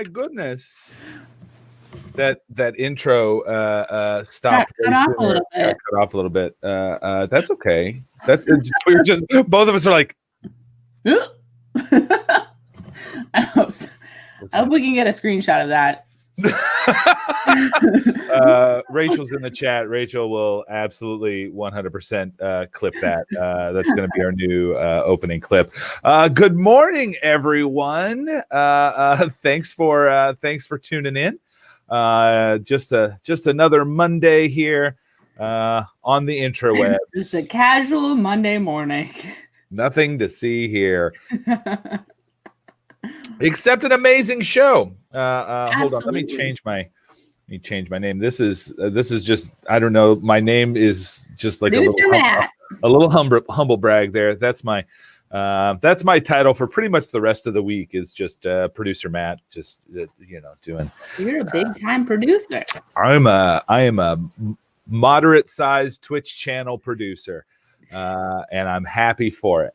my goodness. That intro stopped cut off a little bit. Cut off a little bit. That's okay. We're just both of us are like. I hope we can get a screenshot of that. Rachel's in the chat. Rachel will absolutely 100% clip that. That's going to be our new opening clip. Good morning, everyone. Thanks for tuning in. Just another Monday here on the interwebs. Just a casual Monday morning. Nothing to see here. Except an amazing show. Hold on, let me change my name. This is just, I don't know. My name is just like a little humble brag there. That's my title for pretty much the rest of the week is just producer Matt. Just doing. You're a big time producer. I am a moderate sized Twitch channel producer, and I'm happy for it.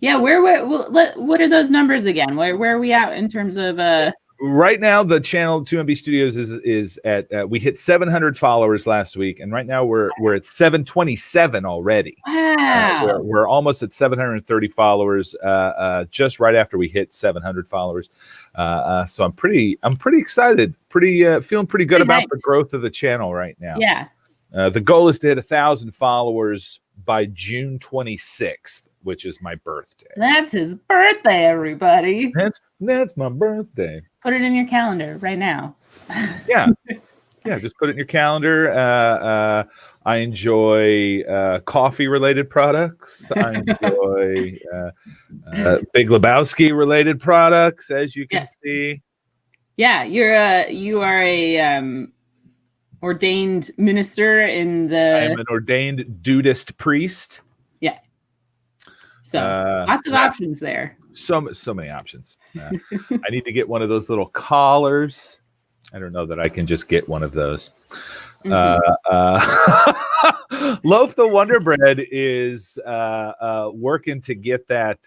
Yeah, what are those numbers again? Where are we at in terms of Right now, the channel 2MB Studios is at we hit 700 followers last week, and right now we're at 727 already. Wow, we're almost at 730 followers. Just right after we hit 700 followers, so I'm pretty excited. Feeling pretty good about the growth of the channel right now. Yeah. The goal is to hit 1,000 followers by June 26th. Which is my birthday. That's his birthday, everybody. That's my birthday. Put it in your calendar right now. Yeah, just put it in your calendar. I enjoy coffee-related products. I enjoy Big Lebowski related products, as you can see. Yeah, you are a ordained minister in the. I am an ordained dudist priest. Yeah. So lots of options there. So many options. I need to get one of those little collars. I don't know that I can just get one of those. Loaf the Wonder Bread is working to get that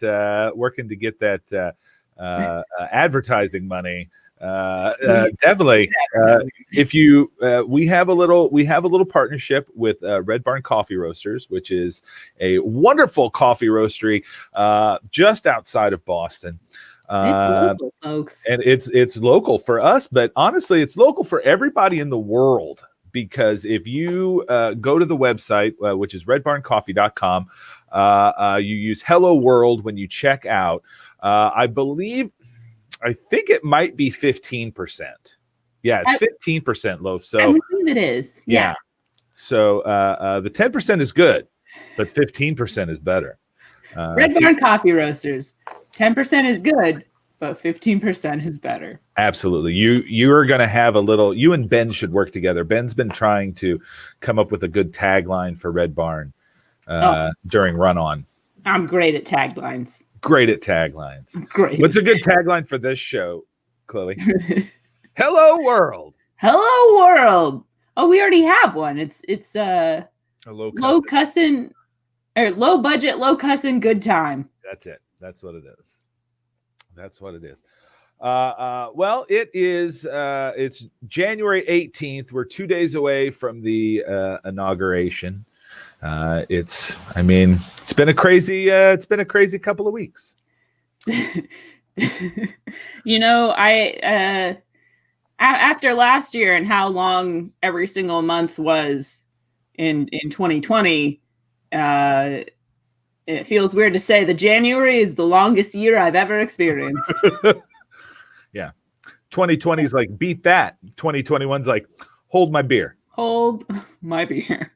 advertising money. Definitely. If you we have a little partnership with Red Barn Coffee Roasters, which is a wonderful coffee roastery just outside of Boston. It's local, folks. And it's local for us, but honestly, it's local for everybody in the world. Because if you go to the website, which is redbarncoffee.com, you use Hello World when you check out. I think it might be 15%. Yeah, it's 15%, Loaf. So I believe it is. Yeah. So the 10% is good, but 15% is better. Red Barn Coffee Roasters. 10% is good, but 15% is better. Absolutely. You are going to have a little. You and Ben should work together. Ben's been trying to come up with a good tagline for Red Barn during Run On. I'm great at taglines. Great at taglines. Great. What's a good tagline for this show, Chloe? Hello world. Hello world. Oh, we already have one. It's a low cussing or low budget, low cussing, good time. That's it. That's what it is. Well, it is. It's January 18th. We're 2 days away from the inauguration. It's been a crazy couple of weeks. After last year and how long every single month was in 2020, it feels weird to say that January is the longest year I've ever experienced. Yeah. 2020 is like, beat that. 2021's like, hold my beer. Hold my beer.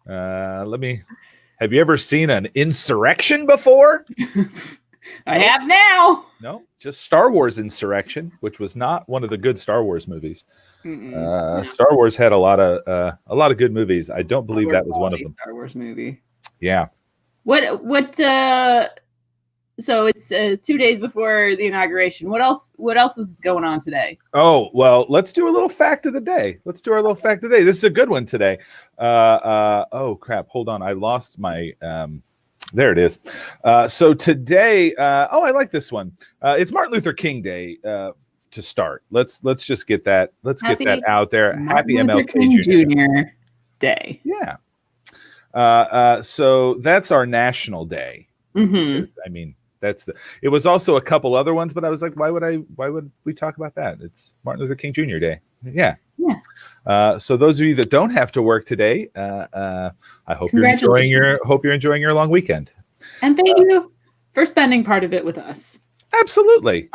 Have you ever seen an insurrection before? I have now. No, just Star Wars Insurrection, which was not one of the good Star Wars movies. Star Wars had a lot of good movies. I don't believe that was one of them. Star Wars movie. Yeah. So it's 2 days before the inauguration. What else is going on today? Oh, well, let's do a little fact of the day. Let's do our little fact of the day. This is a good one today. Oh crap. Hold on. I lost my, there it is. So today, I like this one. It's Martin Luther King Day. to start. Let's just get that. Let's get that out there. Happy MLK King Jr. Day. Yeah. So that's our national day. Because, I mean, it was also a couple other ones, but I was like, why would we talk about that? It's Martin Luther King Jr. Day. Yeah. So those of you that don't have to work today, I hope you're enjoying your long weekend. And thank you for spending part of it with us. Absolutely.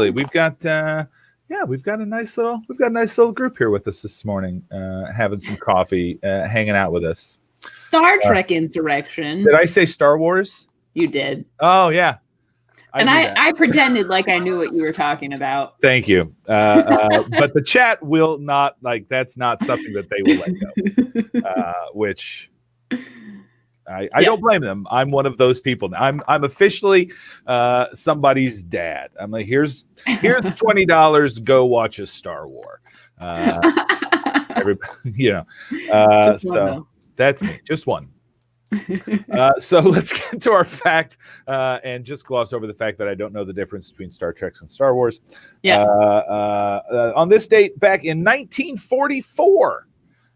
We've got a nice little group here with us this morning, having some coffee, hanging out with us. Star Trek Insurrection. Did I say Star Wars? You did. Oh yeah. I pretended like I knew what you were talking about. Thank you. But the chat will not, like, that's not something that they will let go. Which I don't blame them. I'm one of those people. I'm officially somebody's dad. I'm like, here's $20. Go watch a Star Wars. Everybody, so that's me. Just one. So let's get to our fact and just gloss over the fact that I don't know the difference between Star Trek and Star Wars. Yeah. On this date, back in 1944,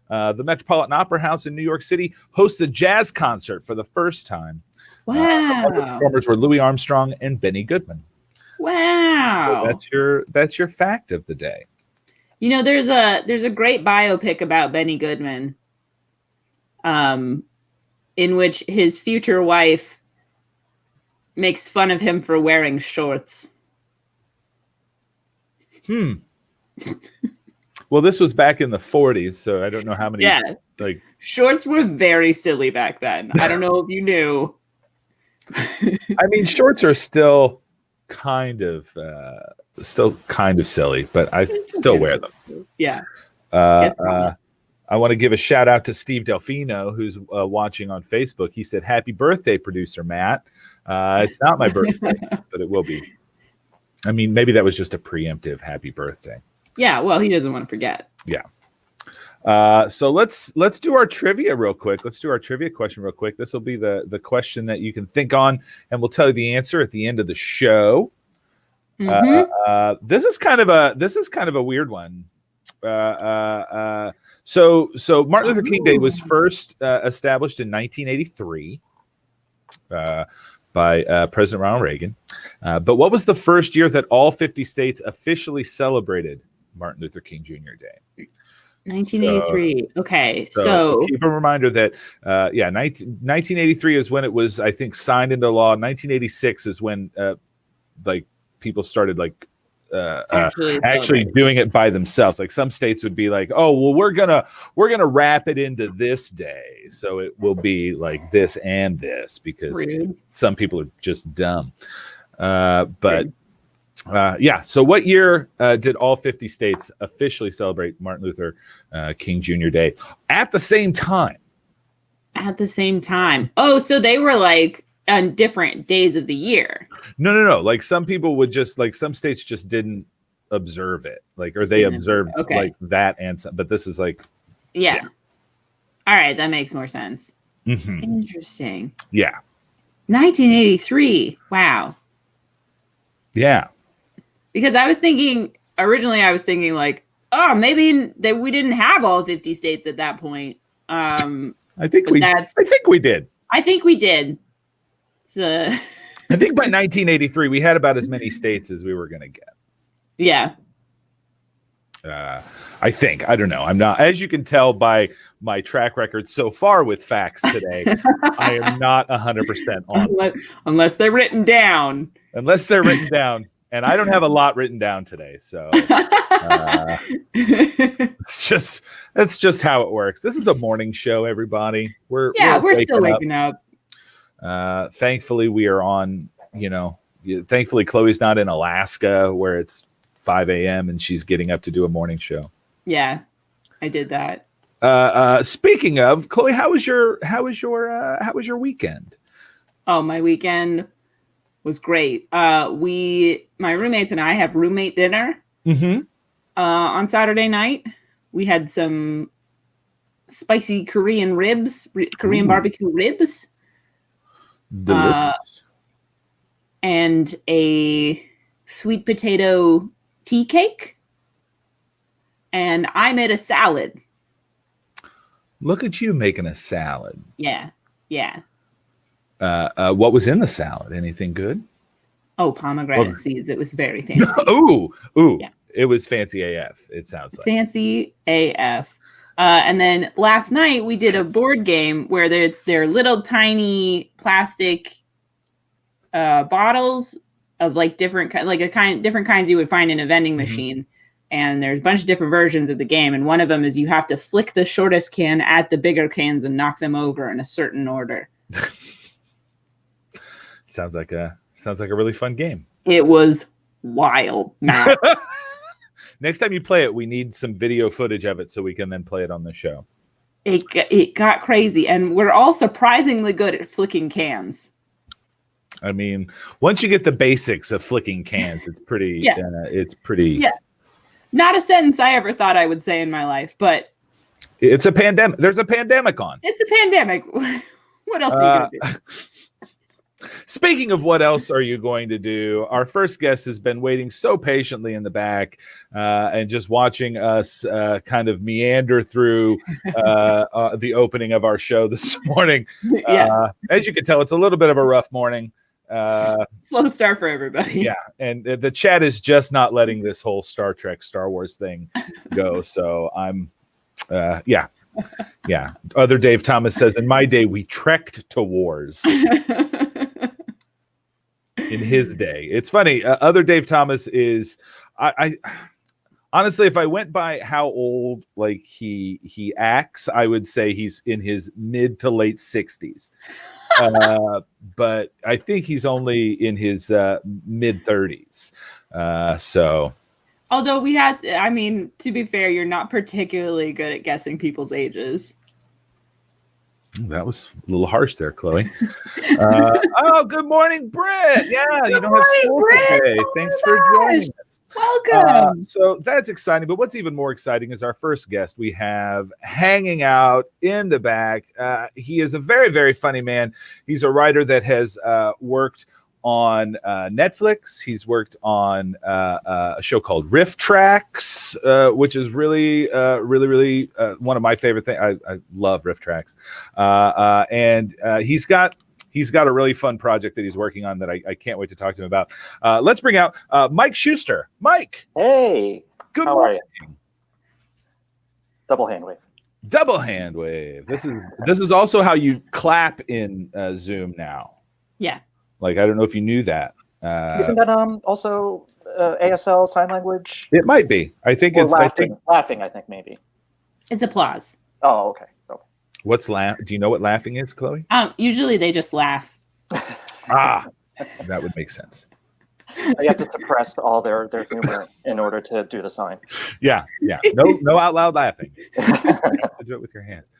the Metropolitan Opera House in New York City hosts a jazz concert for the first time. Wow. The performers were Louis Armstrong and Benny Goodman. Wow. So that's your fact of the day. You know, there's a great biopic about Benny Goodman. In which his future wife makes fun of him for wearing shorts. Well, this was back in the 40s, so I don't know how many. Yeah, shorts were very silly back then. I don't know if you knew. I mean, shorts are still kind of silly, but I still wear them. Yeah. I want to give a shout out to Steve Delfino, who's watching on Facebook. He said, "Happy birthday, producer Matt." It's not my birthday, but it will be. I mean, maybe that was just a preemptive happy birthday. Yeah, well, he doesn't want to forget. Yeah. So let's do our trivia real quick. Let's do our trivia question real quick. This will be the question that you can think on, and we'll tell you the answer at the end of the show. This is kind of a weird one. So Martin Luther King Day was first established in 1983 by President Ronald Reagan. But what was the first year that all 50 states officially celebrated Martin Luther King Jr. Day? 1983. Okay, so keep a reminder that 1983 is when it was, I think, signed into law. 1986 is when people started actually doing it by themselves. Like some states would be like, oh, well, we're gonna wrap it into this day, so it will be like this and this, because some people are just dumb. So what year did all 50 states officially celebrate Martin Luther King Jr. Day at the same time? At the same time. Oh, so they were like on different days of the year. No. Like some people would just, like, some states just didn't observe it, or they observed like that, but this is like, yeah. All right, that makes more sense. Mm-hmm. Interesting. Yeah. 1983. Wow. Yeah. Because originally I was thinking like, oh, maybe we didn't have all 50 states at that point. I think we did. I think we did. I think by 1983 we had about as many states as we were going to get. Yeah. I think. I don't know. I'm not, as you can tell by my track record so far with facts today, I am not 100% on. Unless they're written down. And I don't have a lot written down today, so it's just how it works. This is a morning show, everybody. We're still waking up. Thankfully, we are on. Thankfully, Chloe's not in Alaska where it's 5 a.m. and she's getting up to do a morning show. Yeah, I did that. Speaking of, Chloe, how was your weekend? Oh, my weekend was great. My roommates and I have roommate dinner on Saturday night. We had some spicy Korean barbecue ribs. Delicious. And a sweet potato tea cake, and I made a salad. Look at you making a salad. Yeah. What was in the salad? Anything good? Oh, pomegranate seeds. It was very fancy. Ooh. Yeah. It was fancy AF. It sounds like fancy AF. And then last night we did a board game where they're little tiny plastic bottles of like different kinds you would find in a vending machine. And there's a bunch of different versions of the game. And one of them is you have to flick the shortest can at the bigger cans and knock them over in a certain order. Sounds like a really fun game. It was wild. Next time you play it, we need some video footage of it so we can then play it on the show. It got crazy. And we're all surprisingly good at flicking cans. I mean, once you get the basics of flicking cans, it's pretty. Yeah. Not a sentence I ever thought I would say in my life, but it's a pandemic. There's a pandemic on. It's a pandemic. What else are you going to do? Speaking of what else are you going to do, our first guest has been waiting so patiently in the back and just watching us kind of meander through the opening of our show this morning. As you can tell, it's a little bit of a rough morning. Slow start for everybody. Yeah, and the chat is just not letting this whole Star Trek, Star Wars thing go. So I'm, yeah. Other Dave Thomas says, in my day, we trekked to wars. In his day. It's funny. Other Dave Thomas is, I honestly, if I went by how old like he acts, I would say he's in his mid to late 60s. But I think he's only in his mid 30s. So. Although to be fair, you're not particularly good at guessing people's ages. That was a little harsh there, Chloe. Good morning, Britt. Yeah, you don't have school today. Thanks for joining us. Welcome. So that's exciting. But what's even more exciting is our first guest we have hanging out in the back. He is a very, very funny man. He's a writer that has worked on Netflix. He's worked on a show called Riff Tracks, which is really one of my favorite things. I love Riff Tracks. And he's got a really fun project that he's working on that I can't wait to talk to him about. Let's bring out Mike Schuster. Mike. Hey. Good morning. Are you? Double hand wave. Double hand wave. This is also how you clap in Zoom now. Yeah. Like, I don't know if you knew that. Isn't that also ASL sign language? It might be. I think it's laughing. I think maybe. It's applause. Oh, okay. What's laugh? Do you know what laughing is, Chloe? Usually they just laugh. That would make sense. You have to suppress all their humor in order to do the sign. Yeah. No out loud laughing. You have to do it with your hands.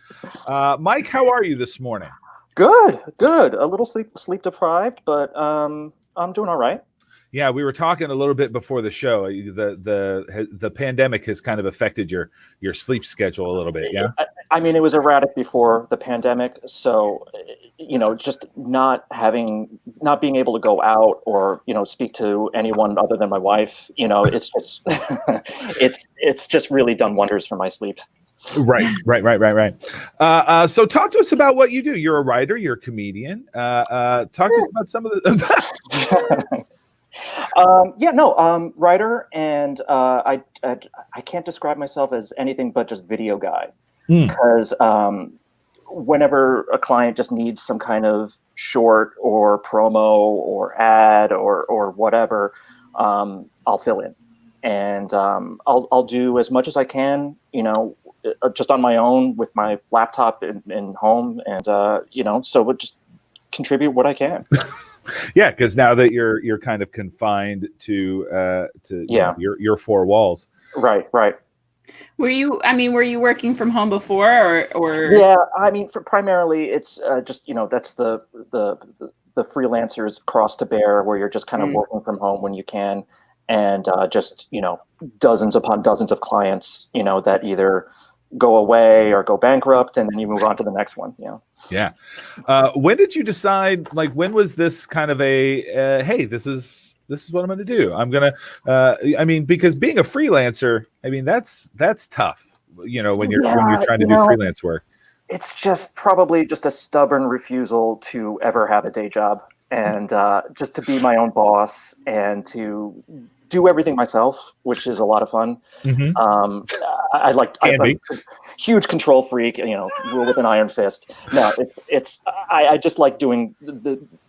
Mike, how are you this morning? Good. A little sleep deprived, but I'm doing all right. Yeah, we were talking a little bit before the show. The pandemic has kind of affected your sleep schedule a little bit. Yeah. I mean, it was erratic before the pandemic, so just not being able to go out or speak to anyone other than my wife. It's just it's just really done wonders for my sleep. Right. So talk to us about what you do. You're a writer, you're a comedian. Talk to us about some of the writer, and I can't describe myself as anything but just video guy, because whenever a client just needs some kind of short or promo or ad or whatever, I'll fill in, and I'll do as much as I can, just on my own with my laptop in home, and so we'll just contribute what I can. Yeah, because now that you're kind of confined to your four walls. Right. Were you working from home before or? Yeah, I mean, primarily it's just that's the freelancer's cross to bear, where you're just kind of working from home when you can, and just dozens upon dozens of clients that either go away or go bankrupt, and then you move on to the next one. Yeah. When did you decide? Like, when was this kind of a hey, this is what I'm going to do? I'm gonna. I mean, because being a freelancer, I mean, that's tough. When you're trying to do freelance work. It's just probably just a stubborn refusal to ever have a day job, and just to be my own boss and to do everything myself, which is a lot of fun. Mm-hmm. I'm a huge control freak, rule with an iron fist. No, I just like doing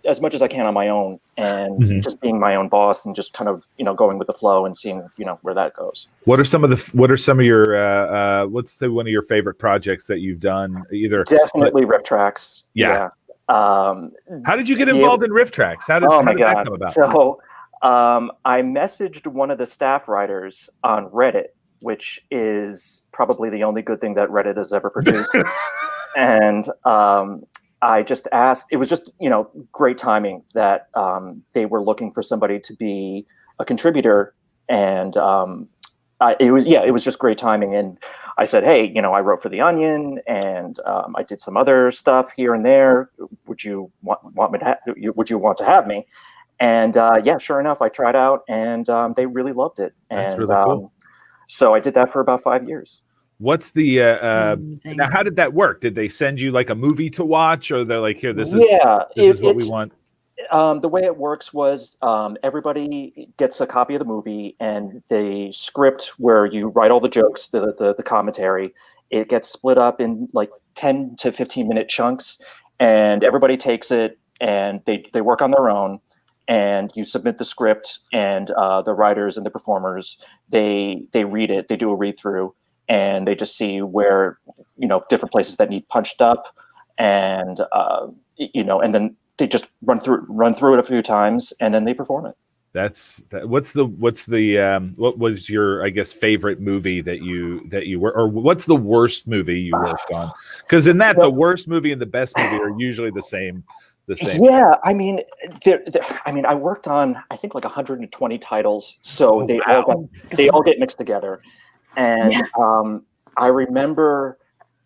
as much as I can on my own, and just being my own boss, and just kind of going with the flow and seeing where that goes. What are some of your what's one of your favorite projects that you've done? Definitely riff tracks. Yeah. How did you get involved in riff tracks? How did that come about? So I messaged one of the staff writers on Reddit, which is probably the only good thing that Reddit has ever produced. And I just asked, it was just, great timing that they were looking for somebody to be a contributor. And it was just great timing. And I said, hey, I wrote for The Onion, and I did some other stuff here and there. Would you want to have me? And sure enough, I tried out, and they really loved it. That's and really cool. So I did that for about 5 years. What's the now? How did that work? Did they send you like a movie to watch, or they're like, here, this is what we want? The way it works was everybody gets a copy of the movie, and the script where you write all the jokes, the commentary, it gets split up in like 10 to 15 minute chunks, and everybody takes it and they work on their own. And you submit the script, and the writers and the performers, they read it, they do a read through, and they just see where, different places that need punched up, and and then they just run through it a few times, and then they perform it. What was your, I guess, favorite movie that you were, or what's the worst movie you worked on? Because in that, the worst movie and the best movie are usually the same. Yeah, I mean, I worked on, I think, like 120 titles, so they all get mixed together, and I remember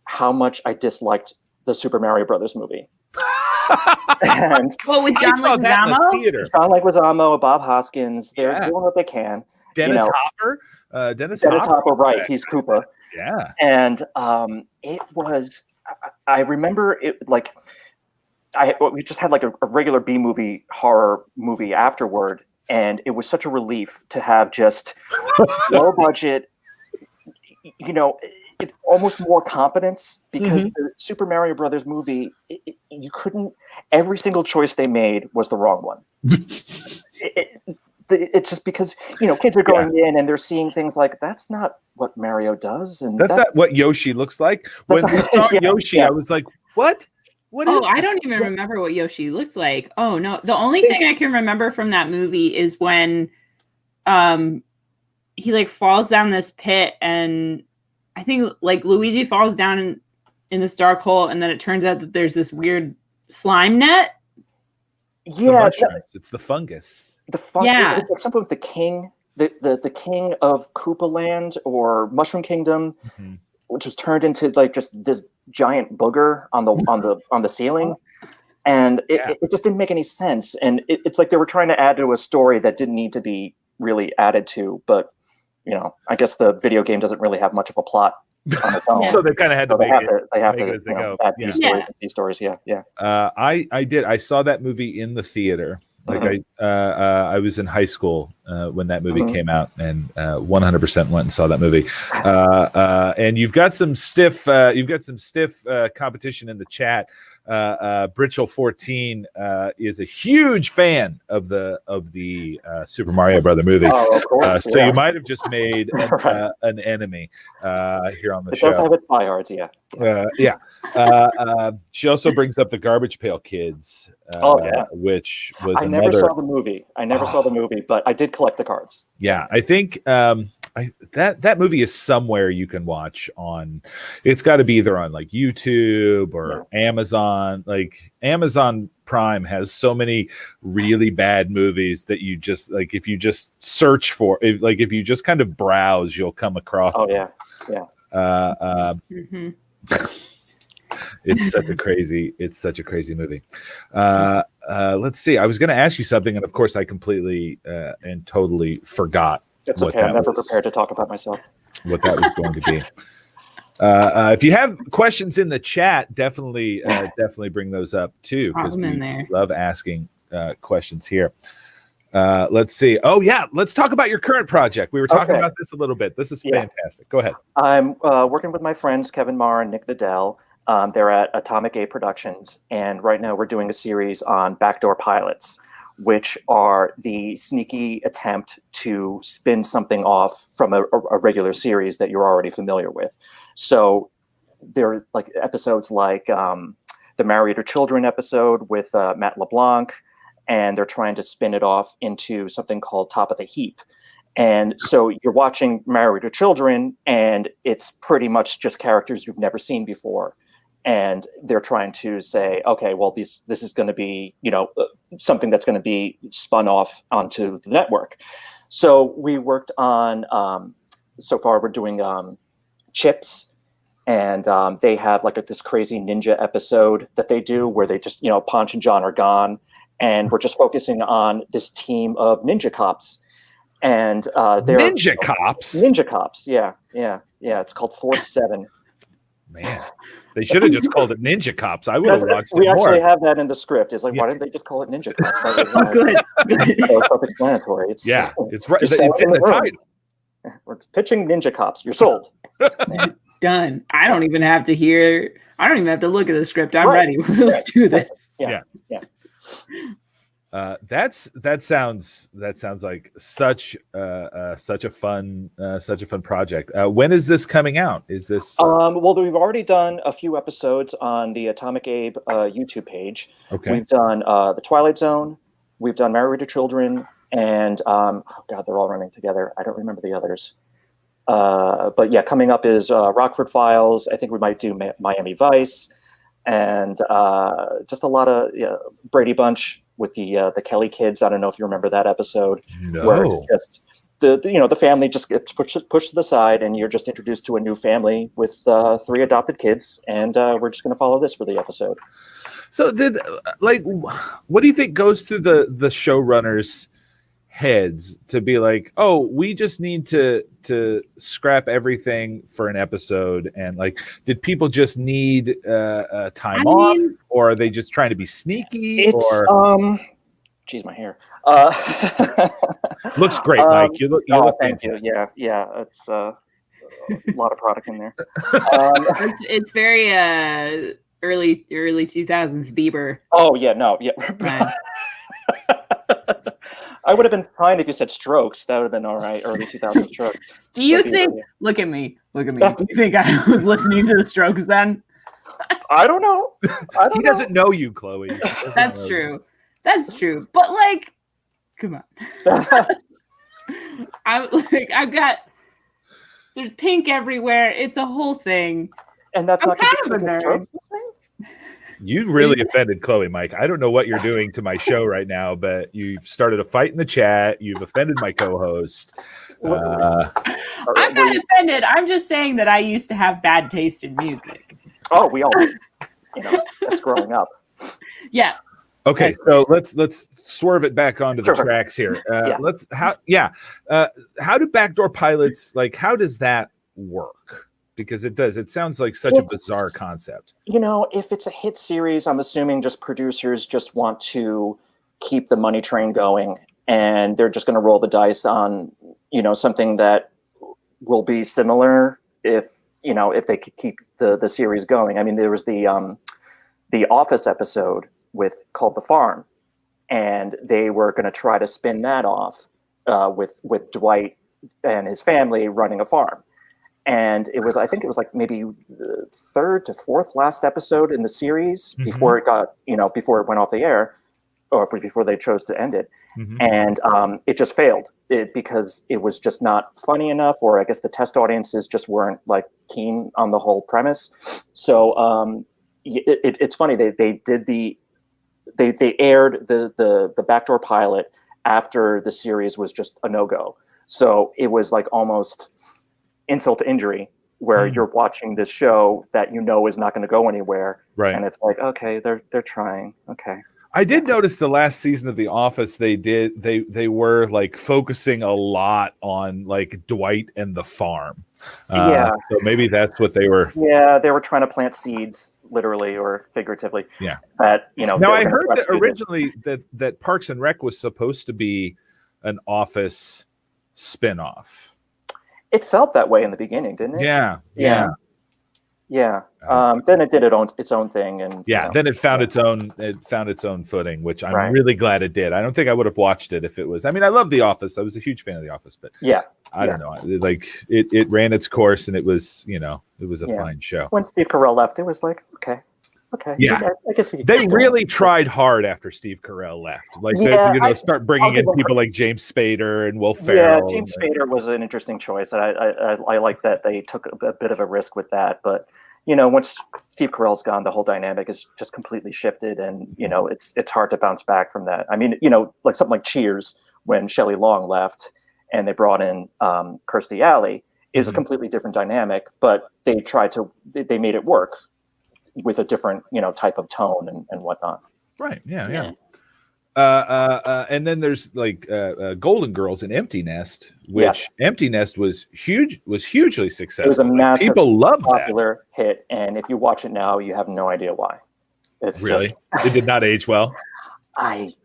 how much I disliked the Super Mario Brothers movie. And with John Leguizamo? John Leguizamo, Bob Hoskins, they're doing what they can. Dennis Hopper, Dennis Hopper, right? He's Koopa. Yeah, and it was. I remember it like. We just had like a regular B-movie horror movie afterward, and it was such a relief to have just low budget, almost more competence, because the Super Mario Brothers movie, you couldn't, every single choice they made was the wrong one. It's just because, kids are going in and they're seeing things like, that's not what Mario does. And that's not what Yoshi looks like. When we saw Yoshi, I was like, what? I don't even remember what Yoshi looked like. Oh no, the only thing I can remember from that movie is when he like falls down this pit, and I think like Luigi falls down in this dark hole, and then it turns out that there's this weird slime net. Yeah, it's the fungus. The fungus. Yeah, it's like something with the king, the king of Koopa Land or Mushroom Kingdom, which was turned into like just this giant booger on the ceiling, and it just didn't make any sense. And it's like they were trying to add to a story that didn't need to be really added to. But I guess the video game doesn't really have much of a plot on its own. So they kind of had to they have to add these stories. Yeah. I did. I saw that movie in the theater. Like I was in high school when that movie came out, and 100% went and saw that movie. And you've got some stiff competition in the chat. Britchell 14 is a huge fan of the Super Mario Brother movie. Oh, of course. So you might have just made an enemy here on the show. It does have its diehards, she also brings up the Garbage Pail Kids, which was I never saw the movie, but I did collect the cards. Yeah, I think that movie is somewhere you can watch on. It's got to be either on like YouTube or Amazon. Like Amazon Prime has so many really bad movies that you just if you just search for, if you just kind of browse, you'll come across. Oh yeah. Mm-hmm. It's such a crazy movie. Let's see. I was going to ask you something, and of course, I completely and totally forgot. It's okay. I'm never prepared to talk about myself. What that was going to be. If you have questions in the chat, definitely bring those up too, because we love asking questions here. Let's see. Oh yeah, let's talk about your current project. We were talking about this a little bit. This is fantastic. Go ahead. I'm working with my friends Kevin Marr and Nick Nadell. They're at Atomic A Productions, and right now we're doing a series on backdoor pilots, which are the sneaky attempt to spin something off from a regular series that you're already familiar with. So they're like episodes like the Married or Children episode with Matt LeBlanc, and they're trying to spin it off into something called Top of the Heap. And so you're watching Married or Children, and it's pretty much just characters you've never seen before. And they're trying to say, okay, well, this is going to be, something that's going to be spun off onto the network. So we worked on, so far we're doing Chips, and they have like this crazy ninja episode that they do where they just, Ponch and John are gone. And we're just focusing on this team of ninja cops. And they're Ninja Cops? Ninja Cops, yeah. It's called Force 7. Man, they should have just called it Ninja Cops. I would have watched it We more. actually have that in the script. It's like, why didn't they just call it Ninja Cops? Good. It's self-explanatory. It's right. It's in the title. We're pitching Ninja Cops. You're sold. Done. I don't even have to look at the script. I'm ready. Let's do this. Yeah. That sounds like such a fun project. When is this coming out? Is this well, we've already done a few episodes on the Atomic Abe YouTube page. Okay. We've done The Twilight Zone, we've done Married to Children, and oh god, they're all running together. I don't remember the others. But yeah, coming up is Rockford Files. I think we might do Miami Vice, and just a lot of Brady Bunch with the Kelly kids. I don't know if you remember that episode. No. Where it's just the family just gets pushed to the side, and you're just introduced to a new family with 3 adopted kids, and we're just going to follow this for the episode. So what do you think goes through the showrunners' heads to be like, oh, we just need to scrap everything for an episode? And like, did people just need time off, or are they just trying to be sneaky? Geez, my hair looks great, Mike. You look thank you. Yeah, it's a lot of product in there. It's very early 2000s Bieber. Oh yeah, no, yeah. I would have been fine if you said Strokes. That would have been all right. Early 2000s Strokes. Do you think? Look at me. Do you think I was listening to the Strokes then? I don't know. He doesn't know you, Chloe. That's true. But like, come on. I've got. There's pink everywhere. It's a whole thing. And that's not kind of a nerd. You really offended Chloe, Mike. I don't know what you're doing to my show right now, but you've started a fight in the chat. You've offended my co-host. I'm not offended. I'm just saying that I used to have bad taste in music. Oh, we all, that's growing up. Yeah. Okay, so let's swerve it back onto the tracks here. How do backdoor pilots, like, how does that work? Because it sounds like such a bizarre concept. If it's a hit series, I'm assuming just producers just want to keep the money train going, and they're just going to roll the dice on, something that will be similar if they could keep the series going. I mean, there was the Office episode called The Farm, and they were going to try to spin that off with Dwight and his family running a farm. And I think it was like maybe the 3rd to 4th last episode in the series before it got, before it went off the air, or before they chose to end it. Mm-hmm. And it just failed because it was just not funny enough, or I guess the test audiences just weren't like keen on the whole premise. So it's funny. They aired the backdoor pilot after the series was just a no-go. So it was like almost insult to injury where you're watching this show that is not going to go anywhere, right? And it's like, okay, they're trying. Okay. I did notice the last season of The Office, they were like focusing a lot on like Dwight and the farm. So maybe that's what they were. Yeah, they were trying to plant seeds, literally or figuratively. Yeah. That Now I heard that originally that Parks and Rec was supposed to be an Office spinoff. It felt that way in the beginning, didn't it? Yeah. Then it did its own thing, and then it found its own footing, which I'm really glad it did. I don't think I would have watched it if it was. I mean, I love The Office. I was a huge fan of The Office, but I don't know. Like it ran its course, and it was a fine show. When Steve Carell left, it was like, okay. Yeah, I guess they really tried hard after Steve Carell left. Like, start bringing in people like James Spader and Will Ferrell. Yeah, James Spader was an interesting choice. I like that they took a bit of a risk with that. But once Steve Carell's gone, the whole dynamic is just completely shifted, and it's hard to bounce back from that. I mean, like something like Cheers, when Shelley Long left and they brought in Kirstie Alley, is a completely different dynamic. But they they made it work with a different, type of tone and whatnot. Right. Yeah. And then there's like Golden Girls and Empty Nest, which Empty Nest was hugely successful. It was a massive, people loved popular hit, and if you watch it now, you have no idea why. It's really it did not age well. I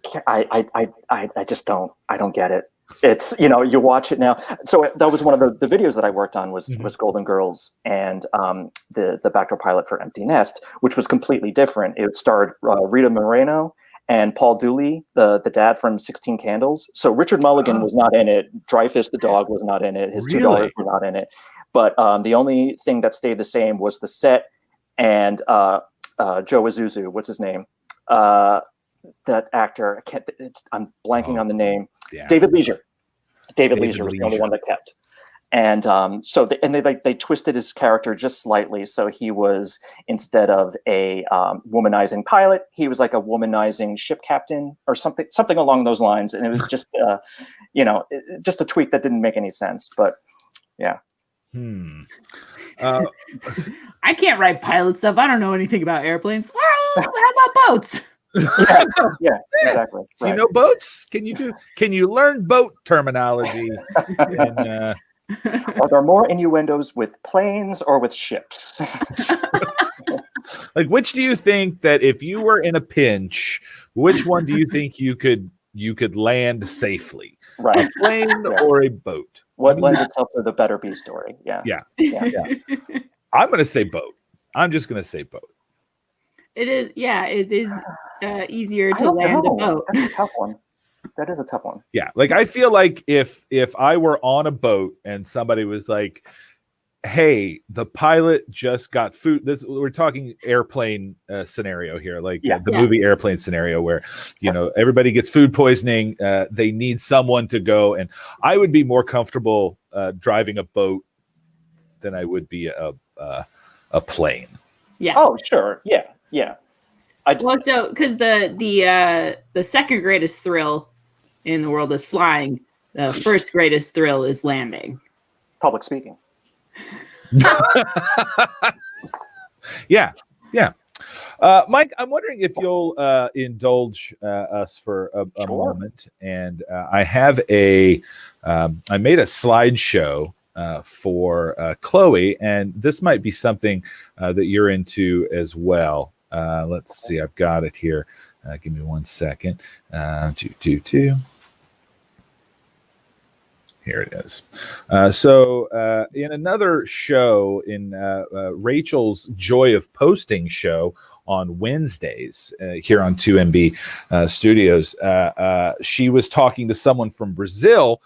just don't. I don't get it. It's you watch it now. So that was one of the videos that I worked on was Golden Girls and the backdoor pilot for Empty Nest, which was completely different. It starred Rita Moreno and Paul Dooley, the dad from 16 Candles. So Richard Mulligan was not in it. Dreyfuss the dog was not in it. His two daughters were not in it. But the only thing that stayed the same was the set and Joe Azuzu. What's his name? That actor. I'm blanking on the name. Yeah. David Leisure. David Leisure was the only one that kept. And they twisted his character just slightly. So he was, instead of a womanizing pilot, he was like a womanizing ship captain or something along those lines. And it was just, just a tweak that didn't make any sense. But yeah. I can't write pilot stuff. I don't know anything about airplanes. Well, how about boats? yeah, exactly. Do you know boats? Can you learn boat terminology? And, are there more innuendos with planes or with ships? Like, which do you think that if you were in a pinch, which one do you think you could land safely? Right. A plane or a boat? What lends itself to the better B story? Yeah. I'm going to say boat. I'm just going to say boat. It is. Yeah, it is easier to land a boat. That's a tough one. That is a tough one. Yeah, like I feel like if I were on a boat and somebody was like, "Hey, the pilot just got food." We're talking airplane scenario here, like the movie Airplane scenario, where everybody gets food poisoning. They need someone to go, and I would be more comfortable driving a boat than I would be a plane. Yeah. Oh, sure. Yeah. So because the second greatest thrill in the world is flying, the first greatest thrill is landing. Public speaking. Yeah. Mike, I'm wondering if you'll indulge us for a moment. And I have I made a slideshow for Chloe, and this might be something that you're into as well. Let's see, I've got it here. Give me 1 second. Here it is. So in another show, in Rachel's Joy of Posting show on Wednesdays here on 2MB Studios, she was talking to someone from Brazil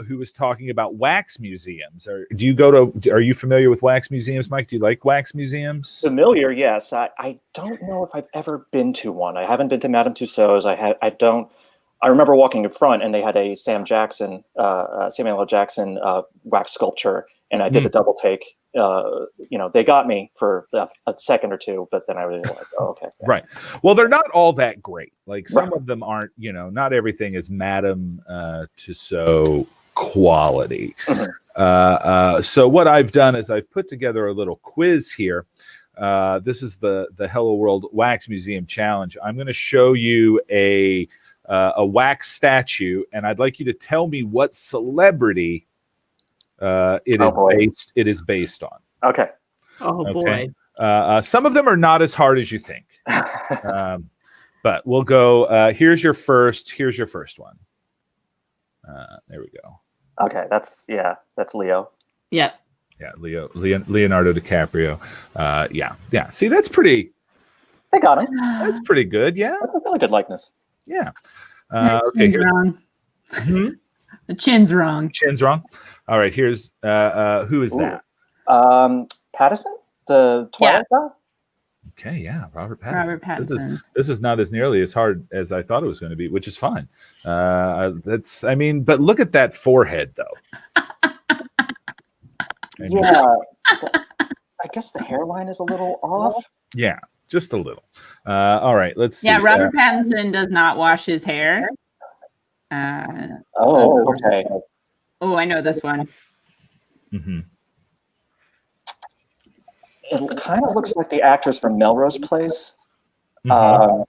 who was talking about wax museums. Are you familiar with wax museums, Mike? Do you like wax museums? Familiar, yes. I don't know if I've ever been to one. I haven't been to Madame Tussauds. I remember walking in front, and they had a Samuel L. Jackson wax sculpture, and I did a double take. They got me for a second or two, but then I realized, okay. Yeah. Right. Well, they're not all that great. Like some of them aren't, not everything is Madame Tussauds quality. So what I've done is I've put together a little quiz here. This is the Hello World Wax Museum Challenge. I'm going to show you a wax statue, and I'd like you to tell me what celebrity it is based on. Okay. Oh boy. Some of them are not as hard as you think. But we'll go. Here's your first one. There we go. Okay, that's Leo. Yep. Yeah, Leonardo DiCaprio. Yeah. See, that's pretty. They got him. That's pretty good. Yeah, that's a really good likeness. Yeah. Okay. Chin's wrong. The chin's wrong. Chin's wrong. All right. Here's who is that? Pattinson, the Twilight guy. Okay, yeah, Robert Pattinson. This is not as nearly as hard as I thought it was going to be, which is fine. But look at that forehead, though. Yeah, I guess the hairline is a little off. Yeah, just a little. All right, let's see. Yeah, Robert Pattinson does not wash his hair. Okay. Oh, I know this one. Mm-hmm. It kind of looks like the actress from Melrose Place. Mm-hmm.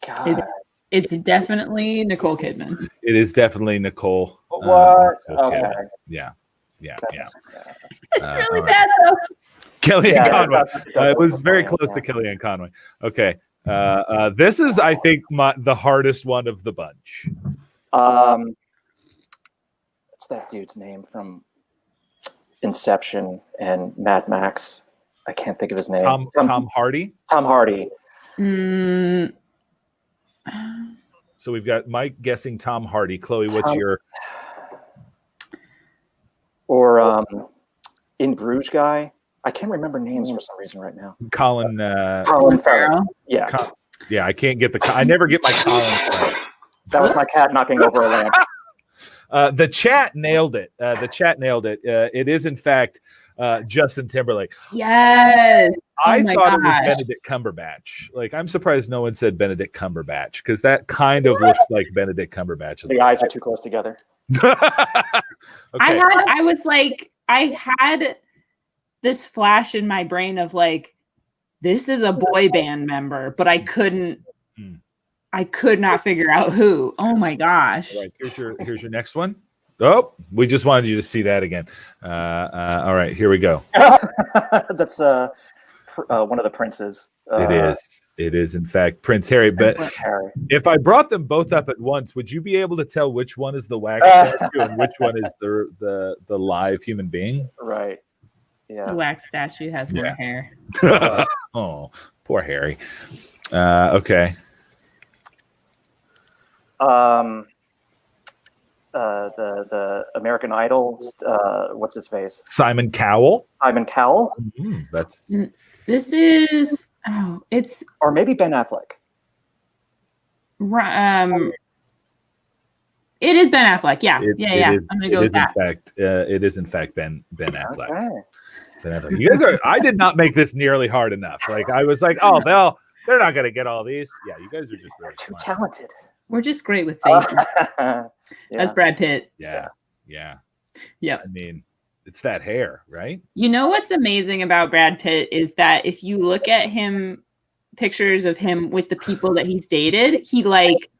God. It's definitely Nicole Kidman. It is definitely Nicole. What? Okay. Yeah. It's really bad though. Kellyanne Conway. It was very close to Kellyanne Conway. Okay. This is, I think, the hardest one of the bunch. What's that dude's name from Inception and Mad Max? I can't think of his name. Tom Hardy. Tom Hardy. So we've got Mike guessing Tom Hardy. Chloe, what's your? Or In Bruges guy. I can't remember names for some reason right now. Colin Farrell. Yeah. I can't get I never get my Colin. That was my cat knocking over a lamp. The chat nailed it. It is, in fact, Justin Timberlake. Yes. I thought it was Benedict Cumberbatch. Like, I'm surprised no one said Benedict Cumberbatch, because that kind of looks like Benedict Cumberbatch. The eyes are too close together. Okay. I had this flash in my brain of like, this is a boy band member, but I could not figure out who. Oh my gosh. All right, here's your next one. Oh, we just wanted you to see that again. All right, here we go. That's one of the princes. It is in fact Prince Harry. But if I brought them both up at once, would you be able to tell which one is the wax statue and which one is the live human being? Right. Yeah. The wax statue has more hair. Oh, poor Harry. Okay. The American Idol, what's his face? Simon Cowell. This is it's or maybe Ben Affleck. It is Ben Affleck. Yeah. I'm gonna go with that. It is in fact Ben Affleck. Okay. Ben Affleck. You guys I did not make this nearly hard enough. Like, I was like, oh, they're not gonna get all these. Yeah, you guys are just very too talented. We're just great with faces. That's Brad Pitt. Yeah. Yep. I mean, it's that hair, right? You know what's amazing about Brad Pitt is that if you look at pictures of him with the people that he's dated, he like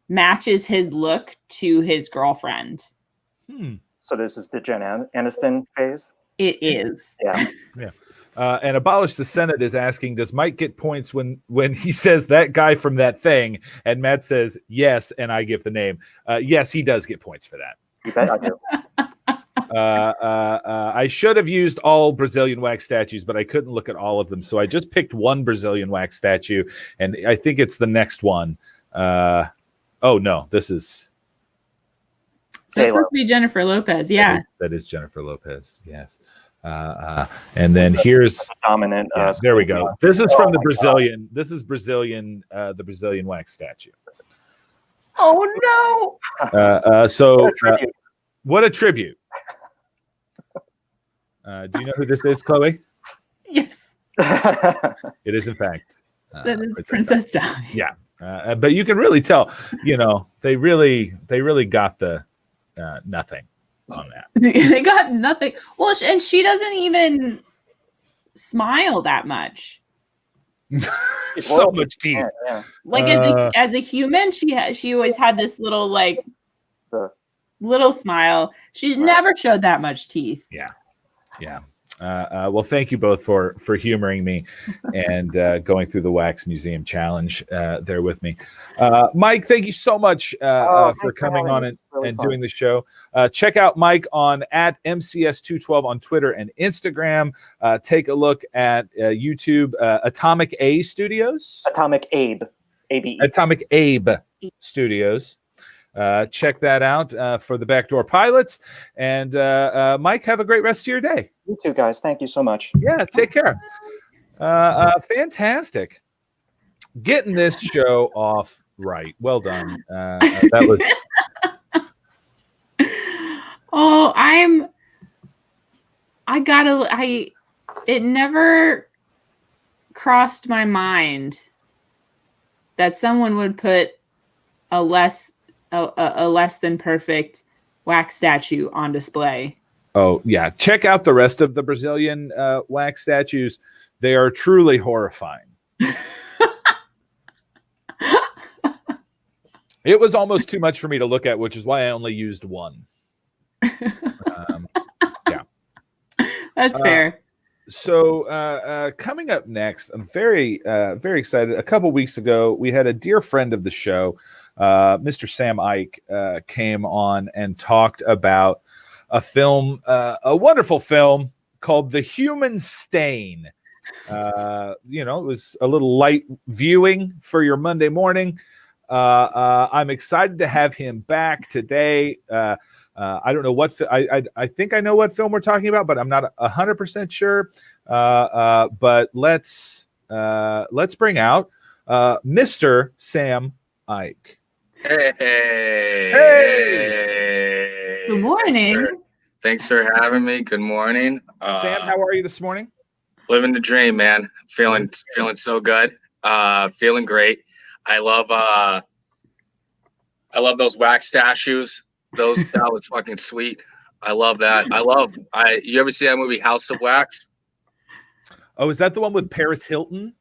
matches his look to his girlfriend. So this is the Jen Aniston phase? It is. Yeah. And Abolish the Senate is asking, does Mike get points when he says that guy from that thing? And Matt says yes, and I give the name. Yes, he does get points for that. You bet I do. I should have used all Brazilian wax statues, but I couldn't look at all of them. So I just picked one Brazilian wax statue, and I think it's the next one. Oh, no, this is... So it's supposed to be Jennifer Lopez, yeah. That is Jennifer Lopez, yes. And then here's dominant. There we go. This is from the Brazilian. God. This is Brazilian. The Brazilian wax statue. Oh no! So what a tribute! Do you know who this is, Chloe? Yes. It is in fact. That is Princess Di. Yeah, but you can really tell. You know, they really got the nothing on that. They got nothing. Well, and she doesn't even smile that much. So much teeth. Yeah. Like as a human, she always had this little like little smile. She never showed that much teeth. Yeah. Well, thank you both for humoring me and going through the Wax Museum Challenge there with me. Mike, thank you so much for coming on and doing the show. Check out Mike on @MCS212 on Twitter and Instagram. Take a look at YouTube, Atomic A Studios. Atomic Abe. A-B-E. Atomic Abe Studios. Check that out for the Backdoor Pilots. And Mike, have a great rest of your day. You too, guys. Thank you so much. Yeah, take care. Fantastic. Getting this show off right. Well done. That was. It never crossed my mind that someone would put a less than perfect wax statue on display. Oh, yeah. Check out the rest of the Brazilian wax statues. They are truly horrifying. It was almost too much for me to look at, which is why I only used one. Yeah. That's fair. So coming up next, I'm very excited. A couple weeks ago, we had a dear friend of the show, Mr. Sam Ike, came on and talked about a film, a wonderful film called The Human Stain. It was a little light viewing for your Monday morning. I'm excited to have him back today. I don't know what I think I know what film we're talking about, but I'm not 100% sure. But let's bring out Mr. Sam Ike. Hey. Good morning. Thanks for having me. Good morning. Sam, how are you this morning? Living the dream, man. Feeling so good. Feeling great. I love those wax statues. That was fucking sweet. I love that. You ever see that movie House of Wax? Oh, is that the one with Paris Hilton?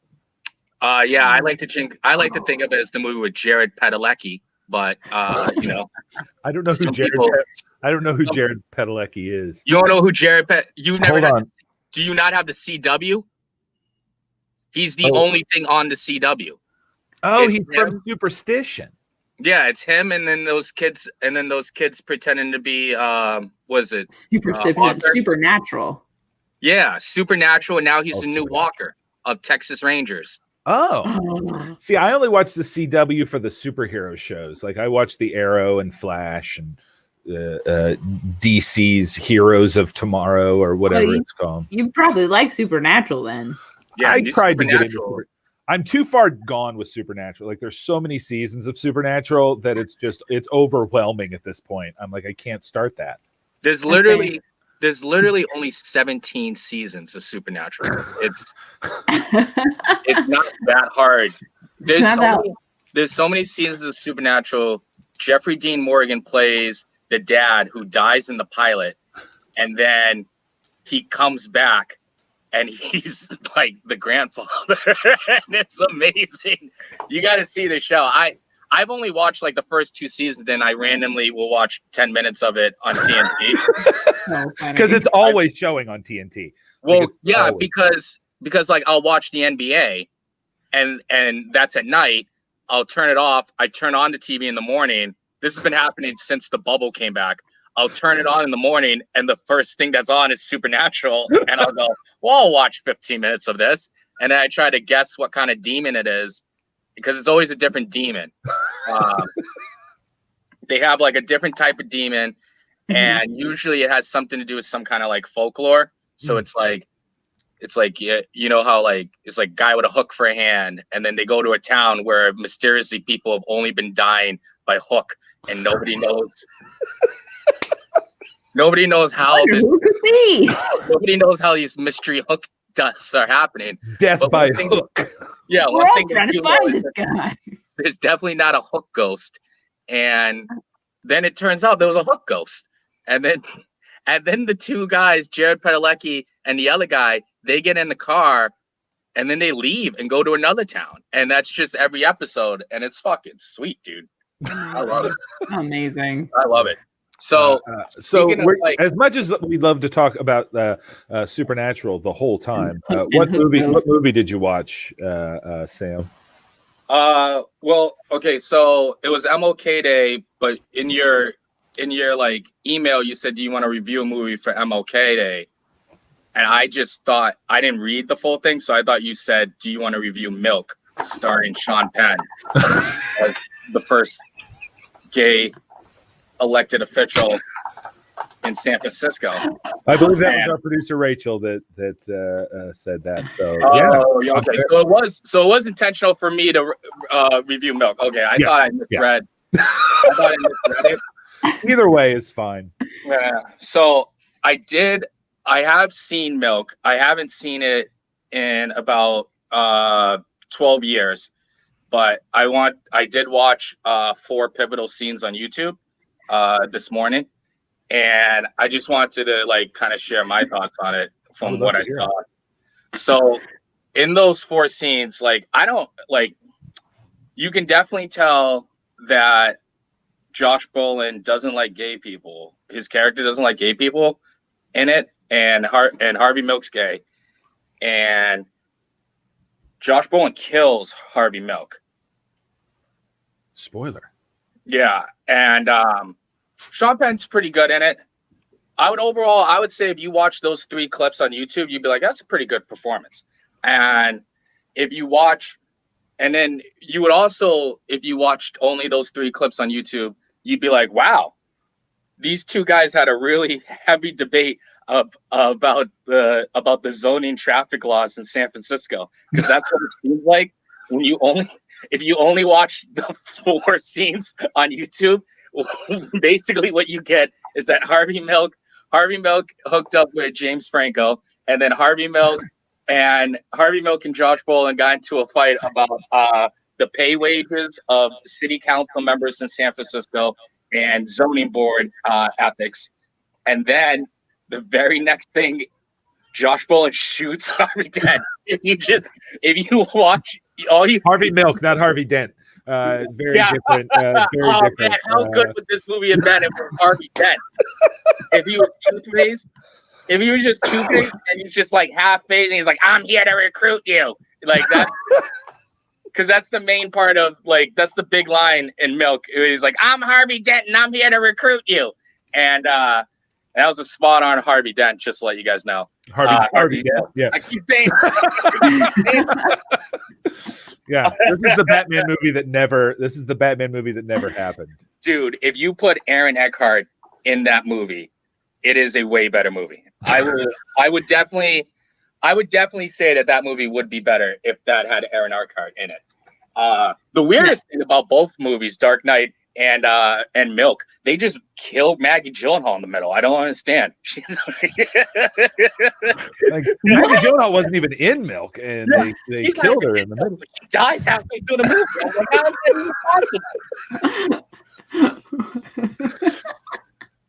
Yeah, I like to think of it as the movie with Jared Padalecki, but I don't know who Jared Padalecki is. You don't know who Jared Hold on. Do you not have the CW? He's the only thing on the CW. Oh, he's from Superstition. Yeah, it's him, and then those kids pretending to be was it Supernatural? Yeah, Supernatural, and now he's the new Walker of Texas Rangers. Oh, see, I only watch the CW for the superhero shows. Like I watch the Arrow and Flash and DC's Heroes of Tomorrow or whatever it's called. You probably like Supernatural then. Yeah, I tried to get into it. I'm too far gone with Supernatural. Like there's so many seasons of Supernatural that it's overwhelming at this point. I'm like, I can't start that. There's literally only 17 seasons of Supernatural. It's not that hard. There's so many seasons of Supernatural. Jeffrey Dean Morgan plays the dad who dies in the pilot, and then he comes back and he's like the grandfather. And it's amazing. You got to see the show. I've only watched like the first 2 seasons, then I randomly will watch 10 minutes of it on TNT. Because it's always showing on TNT. Well, yeah, because like I'll watch the NBA and that's at night. I'll turn it off. I turn on the TV in the morning. This has been happening since the bubble came back. I'll turn it on in the morning, and the first thing that's on is Supernatural. And I'll go, well, I'll watch 15 minutes of this. And then I try to guess what kind of demon it is, because it's always a different demon. They have like a different type of demon, and usually it has something to do with some kind of like folklore. So it's like, you know how like it's like guy with a hook for a hand, and then they go to a town where mysteriously people have only been dying by hook, and nobody knows. Nobody knows how nobody knows how these mystery hook deaths are happening. Death by hook. Yeah, we're all trying to find this guy. There's definitely not a hook ghost, and then it turns out there was a hook ghost. And then the two guys, Jared Padalecki and the other guy, they get in the car and then they leave and go to another town. And that's just every episode. And it's fucking sweet, dude. I love it. Amazing. I love it. So, as much as we love to talk about Supernatural the whole time, what movie did you watch, Sam? Well, okay, so it was MLK Day, but in your like email, you said, do you want to review a movie for MLK Day? And I just thought, I didn't read the full thing, so I thought you said, do you want to review Milk, starring Sean Penn as the first gay elected official in San Francisco. I believe that was our producer Rachel that said that. So okay. So it was intentional for me to review Milk. Okay, I thought I misread. I thought I misread it. Either way is fine. Yeah. So I have seen Milk. I haven't seen it in about 12 years, but I did watch 4 pivotal scenes on YouTube this morning, and I just wanted to like kind of share my thoughts on it from what I saw. So in those 4 scenes, like you can definitely tell that Josh Brolin doesn't like gay people. His character doesn't like gay people in it, and Harvey Milk's gay, and Josh Brolin kills Harvey Milk. Spoiler. Yeah, and Sean Penn's pretty good in it. I would say if you watch those 3 clips on YouTube, you'd be like, that's a pretty good performance. And if you watch, and then you would also, if you watched only those 3 clips on YouTube, you'd be like, wow, these 2 guys had a really heavy debate about the zoning traffic laws in San Francisco, because that's what it seems like when if you only watch the 4 scenes on YouTube. Basically what you get is that Harvey Milk hooked up with James Franco, and then Harvey Milk and Josh Brolin got into a fight about the pay wages of city council members in San Francisco and zoning board ethics. And then the very next thing, Josh Brolin shoots Harvey Dent. If you watch Harvey Milk, not Harvey Dent. Very different. Very different. Man, how good would this movie have been if it was Harvey Dent? If he was two-faced, if he was just two-faced and he's just like half-faced and he's like, I'm here to recruit you. Like that. Because that's the main part of, like, that's the big line in Milk. He's like, I'm Harvey Dent and I'm here to recruit you. And that was a spot on Harvey Dent, just to let you guys know. Harvey Dent. Yeah. I keep saying. Yeah. This is the Batman movie that never happened. Dude, if you put Aaron Eckhart in that movie, it is a way better movie. I would definitely say that movie would be better if that had Aaron Eckhart in it. The weirdest thing about both movies, Dark Knight and Milk, they just killed Maggie Gyllenhaal in the middle. I don't understand. Like, Maggie Gyllenhaal wasn't even in Milk, and they killed her in the middle. She dies halfway through the movie. I'm like, how is that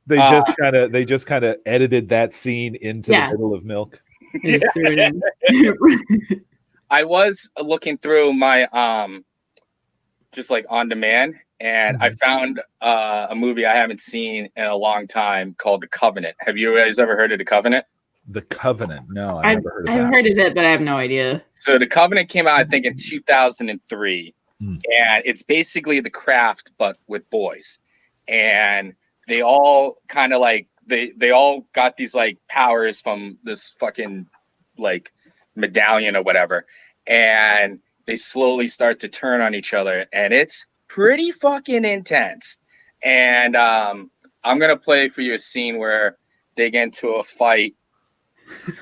possible? They just kind of edited that scene into the middle of Milk. I was looking through my just like on demand, and I found a movie I haven't seen in a long time called The Covenant. Have you guys ever heard of The Covenant? The Covenant? No, I've never heard of that. I've heard of it, but I have no idea. So The Covenant came out, I think, in 2003, and it's basically The Craft but with boys, and they all kind of like they all got these like powers from this fucking like medallion or whatever, and they slowly start to turn on each other, and it's pretty fucking intense. And I'm gonna play for you a scene where they get into a fight.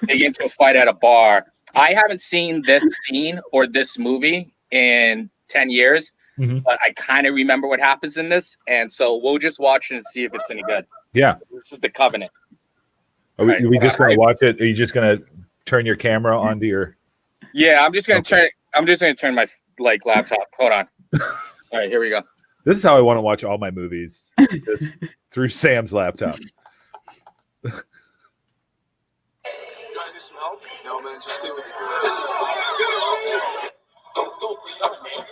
They get into a fight at a bar. I haven't seen this scene or this movie in 10 years, but I kind of remember what happens in this, and so we'll just watch it and see if it's any good. Yeah, this is The Covenant. Are we just gonna watch it? Are you just gonna turn your camera onto your? Yeah, I'm just gonna turn. I'm just gonna turn my like laptop. Hold on. All right, here we go. This is how I want to watch all my movies, just through Sam's laptop. No, man, just stay with me. Let's go, man.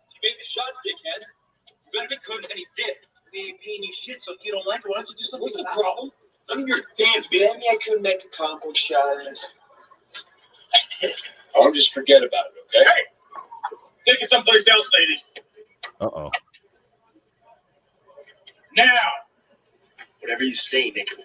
You made the shot, dickhead. You better be good, and he did. We ain't paying you shit, so if you don't like it, why don't you just what's the problem? None of your damn business. Maybe I couldn't make a combo shot. Or just forget about it, okay? Hey! Take it someplace else, ladies. Uh-oh. Now! Whatever you say, nigga.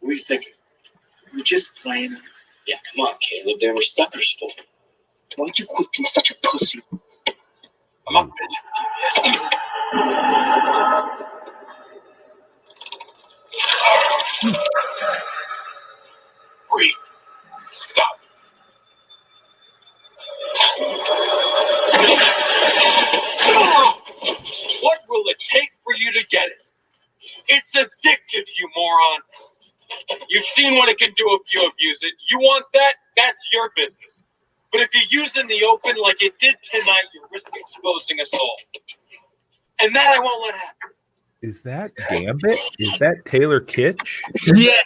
What are you thinking? We're just playing. Yeah, come on, Caleb. There were suckers for. Why don't you quit being such a pussy? I'm not finished with you. Wait. Stop. What will it take for you to get it? It's addictive, you moron. You've seen what it can do if you abuse it. You want that? That's your business. But if you use it in the open like it did tonight, you risk exposing us all. And that I won't let happen. Is that Gambit? Is that Taylor Kitsch? Yeah,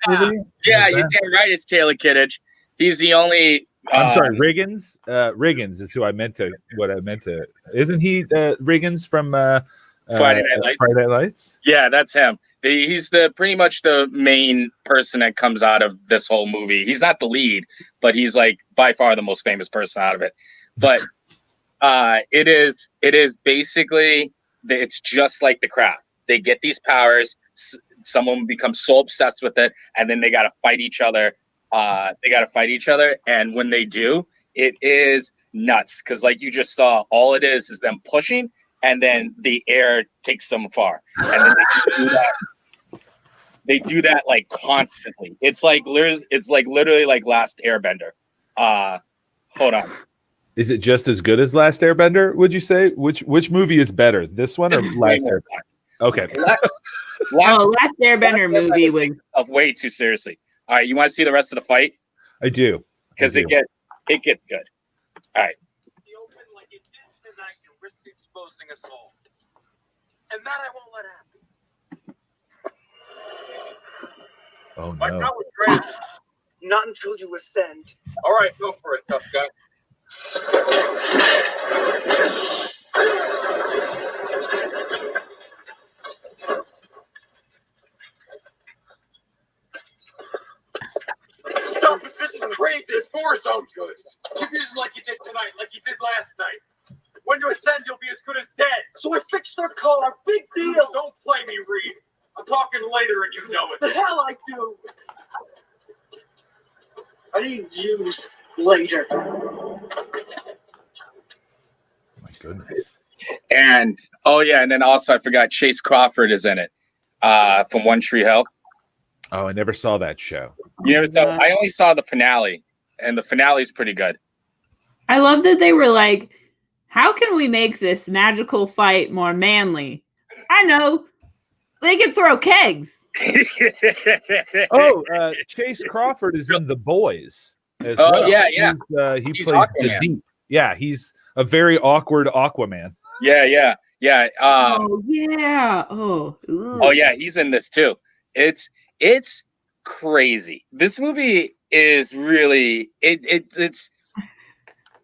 you're damn right. It's Taylor Kittredge. He's the only. I'm sorry, Riggins. Riggins is who I meant to. What I meant to. Isn't he Riggins from Friday Night Lights? Friday Night Lights. Yeah, that's him. He's pretty much the main person that comes out of this whole movie. He's not the lead, but he's like by far the most famous person out of it. But it is basically it's just like The Craft. They get these powers. Someone becomes so obsessed with it, and then they got to fight each other. And when they do, it is nuts. Because like you just saw, all it is them pushing, and then the air takes them far. And then they do that. They do that like constantly. It's like literally like Last Airbender. Hold on. Is it just as good as Last Airbender? Would you say which movie is better, this one or Last Airbender? Okay. Last Airbender movie was way too seriously. All right, you want to see the rest of the fight? I do, because it gets good. All right. The open like it did tonight, you risk exposing us all, and that I won't let happen. Oh My no! power's great. Not until you ascend. All right, go for it, tough guy. Stop it! This is crazy. It's Forrest's own good. Keep using like you did tonight, like you did last night. When you ascend, you'll be as good as dead. So I fixed their car. Big deal. Don't play me, Reed. I'm talking later, and you know it. The hell I do. I didn't use later. My goodness. And and then also I forgot Chase Crawford is in it from One Tree Hill. Oh, I never saw that show. You never saw? I only saw the finale, and the finale is pretty good. I love that they were like, how can we make this magical fight more manly? I know. They can throw kegs. Chase Crawford is in The Boys as well. well. Yeah. He He's plays Aquaman. the Deep. Yeah, he's a very awkward Aquaman. Yeah. Oh yeah. Oh. Ooh. Oh yeah, he's in this too. It's crazy. This movie is really it's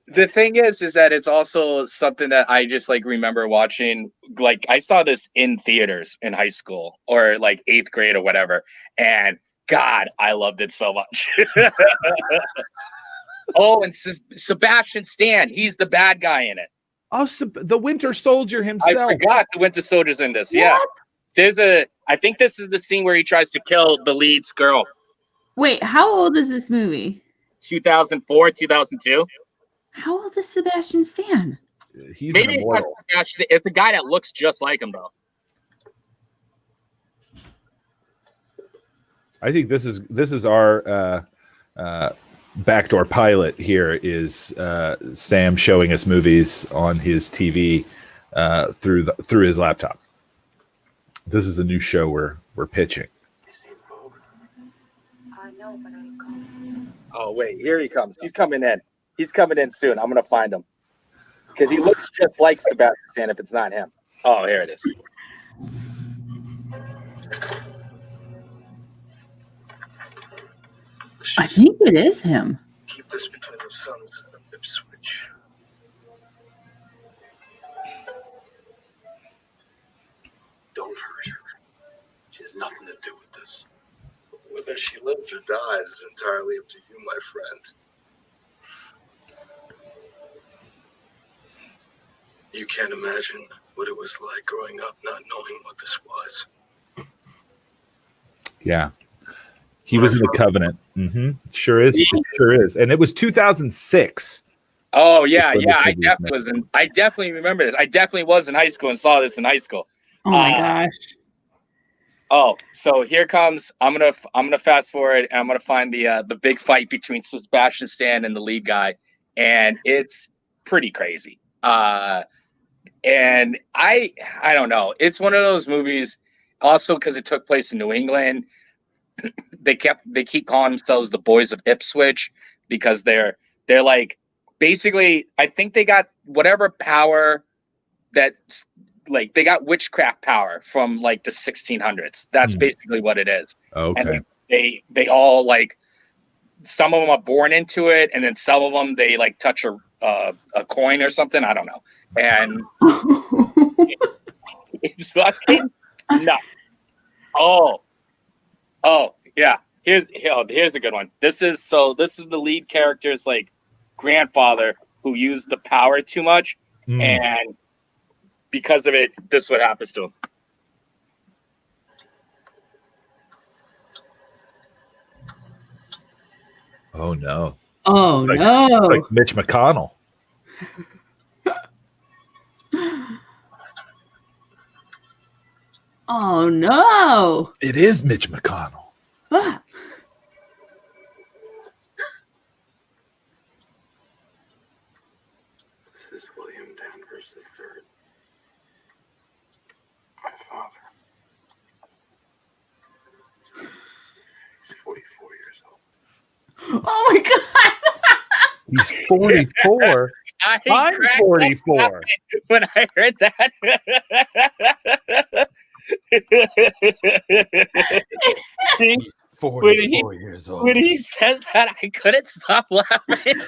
the thing is that it's also something that I just like remember watching. Like I saw this in theaters in high school or like 8th grade or whatever, and God, I loved it so much. Oh, and Sebastian Stan, he's the bad guy in it. Oh, the Winter Soldier himself. I forgot the Winter Soldier's in this. What? Yeah. I think this is the scene where he tries to kill the lead's girl. Wait, how old is this movie? 2004, 2002. How old is Sebastian Stan? He's Maybe an immortal. it's the guy that looks just like him, though. I think this is our backdoor pilot here is Sam showing us movies on his TV through his laptop. This is a new show we're pitching. Oh wait, here he comes. He's coming in. He's coming in soon. I'm gonna find him because he looks just like Sebastian Stan. If it's not him, oh, here it is. I think it is him. Keep this between the sons of Ipswich. Don't hurt her. She has nothing to do with this. Whether she lives or dies is entirely up to you, my friend. You can't imagine what it was like growing up not knowing what this was. Yeah. He was in the Covenant. Sure is. Sure is. And it was 2006. Oh yeah, yeah. I definitely remember this. I definitely was in high school and saw this in high school. Oh my gosh. Oh, so here comes. I'm gonna fast forward and I'm gonna find the big fight between Sebastian Stan and the lead guy, and it's pretty crazy. And I don't know. It's one of those movies. Also, because it took place in New England, they keep calling themselves the Boys of Ipswich because they're like basically. I think they got whatever power that. Like they got witchcraft power from like the 1600s. That's basically what it is. Okay. And they all like some of them are born into it, and then some of them they like touch a coin or something. I don't know. And it's fucking nuts. Oh yeah. Here's a good one. This is the lead character's like grandfather who used the power too much and. Because of it, this is what happens to him. Oh no! Oh no! It's like Mitch McConnell. Oh no! It is Mitch McConnell. Ah. This is William Danvers III. My father. He's 44 years old. Oh my god! He's 44. I'm 44. When I heard that. He's 44 years old. When he says that, I couldn't stop laughing.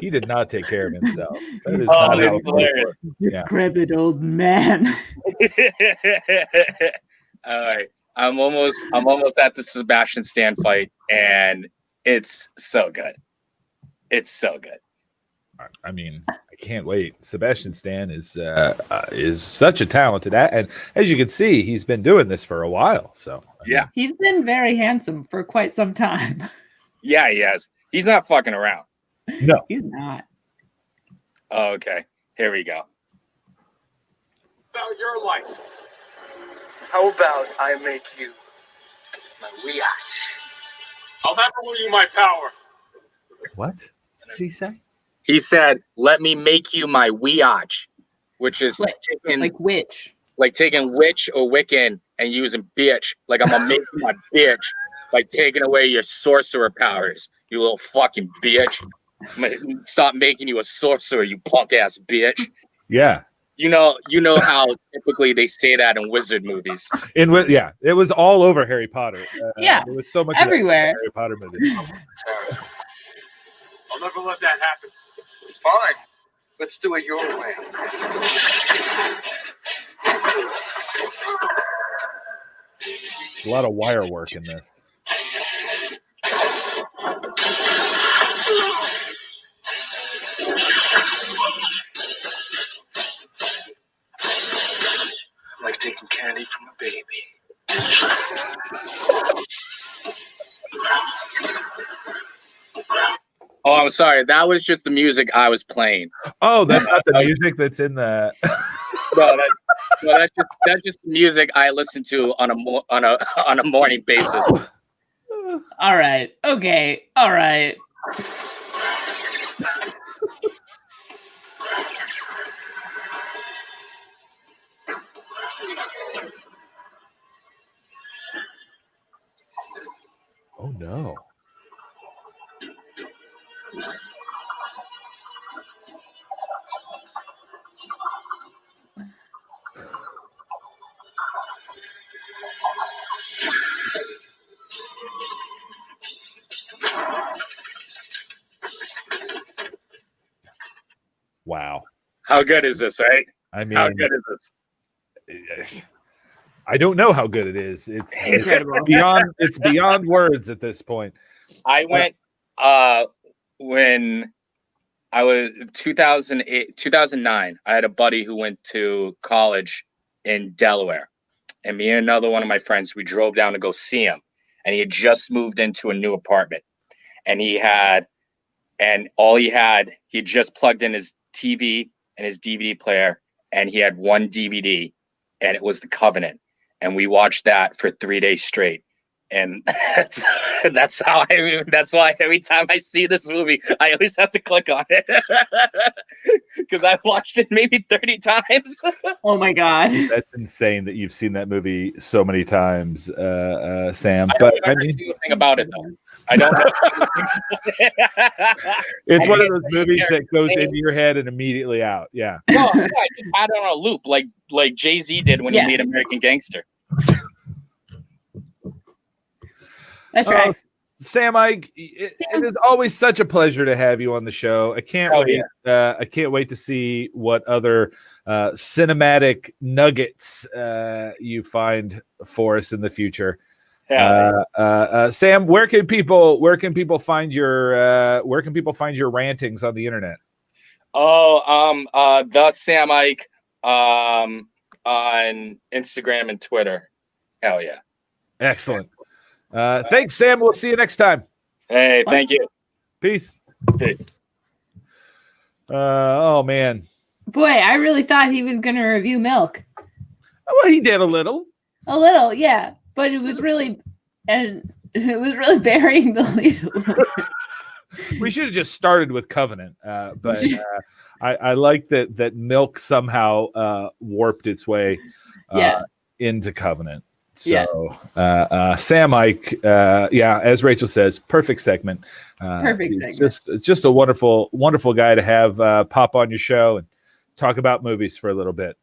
He did not take care of himself. That is not how it works. Yeah. Decrepit old man. All right. I'm almost at the Sebastian Stan fight, and it's so good. It's so good. I mean, I can't wait. Sebastian Stan is such a talented and as you can see, he's been doing this for a while. So yeah, he's been very handsome for quite some time. Yeah, he has. He's not fucking around. No, he's not. Oh, okay, here we go. About your life. How about I make you my liage? I'll never will you my power. What did he say? He said, "Let me make you my wiach," which is like witch, like taking witch or Wiccan and using bitch. Like I'm gonna make you my bitch by taking away your sorcerer powers. You little fucking bitch. I'm gonna stop making you a sorcerer, you punk ass bitch. Yeah. You know how typically they say that in wizard movies. It was all over Harry Potter. Yeah, there was so much everywhere. Harry Potter movies. I'll never let that happen. Fine, let's do it your way. A lot of wire work in this. Like taking candy from a baby. Oh, I'm sorry. That was just the music I was playing. Oh, that's not the music that's in the. No, that's just music I listen to on a morning basis. All right. Okay. All right. Oh no. Wow. How good is this, right? I mean, how good is this? I don't know how good it is. It's incredible. It's beyond words at this point. I went when I was 2008, 2009. I had a buddy who went to college in Delaware, and me and another one of my friends, we drove down to go see him, and he had just moved into a new apartment, and he had just plugged in his TV and his DVD player, and he had one DVD, and it was The Covenant, and we watched that for 3 days straight. And that's why every time I see this movie, I always have to click on it because I've watched it maybe 30 times. Oh my God. That's insane that you've seen that movie so many times, Sam. I don't remember a single thing about it, though. I don't know. It's one of those movies that goes into your head and immediately out. Yeah. Well, yeah, I just had it on a loop, like Jay-Z did when he made American Gangster. That's right. Sam, it is always such a pleasure to have you on the show. I can't wait. Yeah. I can't wait to see what other cinematic nuggets you find for us in the future. Yeah. Sam, where can people find your rantings on the internet? The Sam Ike on Instagram and Twitter. Hell yeah. Excellent. Thanks, Sam. We'll see you next time. Hey, thank you. Peace. Peace. Oh man. Boy, I really thought he was going to review Milk. Well, he did a little. A little, yeah, but it was really burying the lead a little. We should have just started with Covenant, but I like that Milk somehow warped its way into Covenant. So Sam Ike, as Rachel says, perfect segment. Perfect segment. It's just a wonderful guy to have pop on your show and talk about movies for a little bit.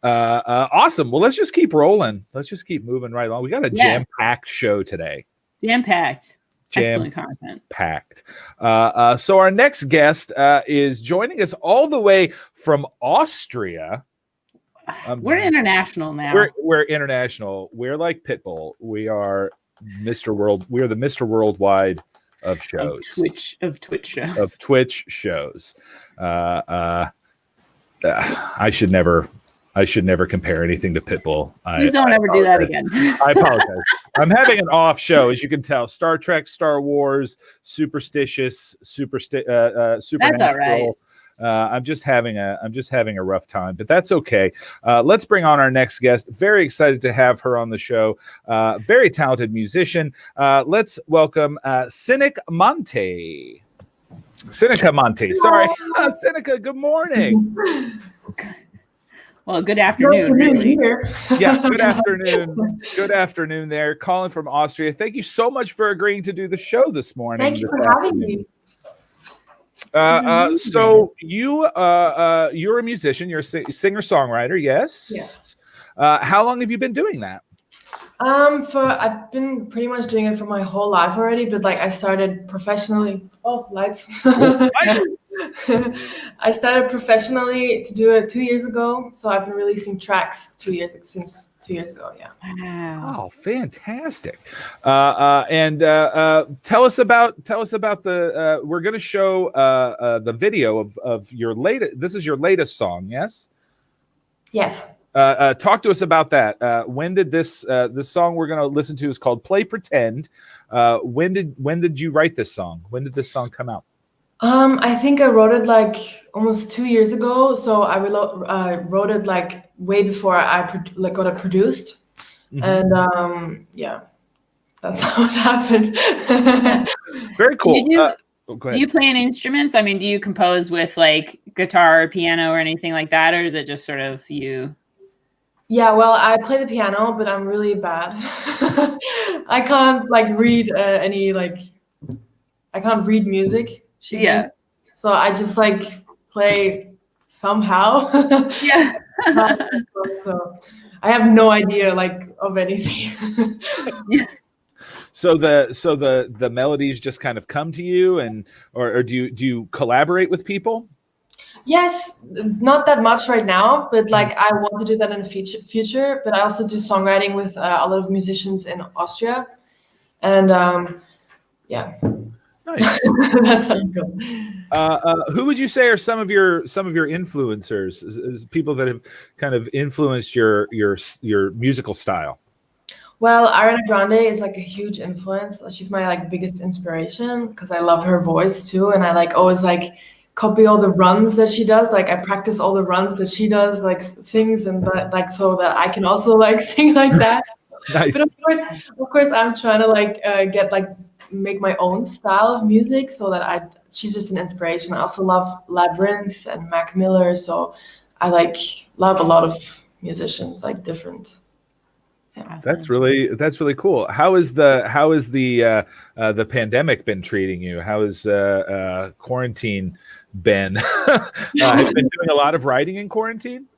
Awesome. Well, let's just keep rolling. Let's just keep moving right along. We got a jam-packed show today. Jam-packed. Excellent content. Packed. So our next guest is joining us all the way from Austria. We're international now. We're international. We're like Pitbull. We are Mr. World. We are the Mr. Worldwide of shows. Of Twitch shows. Of Twitch shows. I should never compare anything to Pitbull. Please don't ever do that again. I apologize. I'm having an off show, as you can tell. Star Trek, Star Wars, superstitious, supernatural. That's all right. I'm just having a rough time, but that's okay. Let's bring on our next guest. Very excited to have her on the show. Very talented musician. Let's welcome Sinikka Monte. Sinikka Monte. Sorry, Sinikka. Good morning. Well, good afternoon. Really. Yeah, good afternoon. Good afternoon there. Calling from Austria. Thank you so much for agreeing to do the show this morning. Thank you for having me. So you're a musician. You're a singer-songwriter. Yes. Yes. How long have you been doing that? I've been pretty much doing it for my whole life already, but I started professionally. Oh, lights. I started professionally to do it 2 years ago. So I've been releasing tracks since 2 years ago. Yeah. Wow. Oh, fantastic. And tell us about the, we're going to show the video of your latest, this is your latest song. Yes. Yes. Talk to us about that. When did this song we're going to listen to is called Play Pretend. When did you write this song? When did this song come out? I think I wrote it almost 2 years ago. So I wrote it way before I got it produced. Mm-hmm. And that's how it happened. Very cool. Do you play any instruments? I mean, do you compose with guitar or piano or anything like that? Or is it just sort of you? Yeah, well, I play the piano, but I'm really bad. I can't like read I can't read music. Yeah. So I just like play somehow. Yeah. So I have no idea like of anything. Yeah. So the melodies just kind of come to you, and or do you collaborate with people? Yes, not that much right now, but like I want to do that in the future. But I also do songwriting with a lot of musicians in Austria, and yeah, Nice. that sounds good. Who would you say are some of your influencers, is people that have kind of influenced your musical style? Well, Ariana Grande is like a huge influence. She's my like biggest inspiration because I love her voice too, and I like always like copy all the runs that she does. Like I practice all the runs that she does, like sings, and like so that I can also like sing like that. Nice. But of course, I'm trying to like get like make my own style of music so that she's just an inspiration. I also love Labyrinth and Mac Miller, so I like love a lot of musicians, like different. Yeah. That's really cool. How is the pandemic been treating you? How is quarantine been? Have you been doing a lot of writing in quarantine?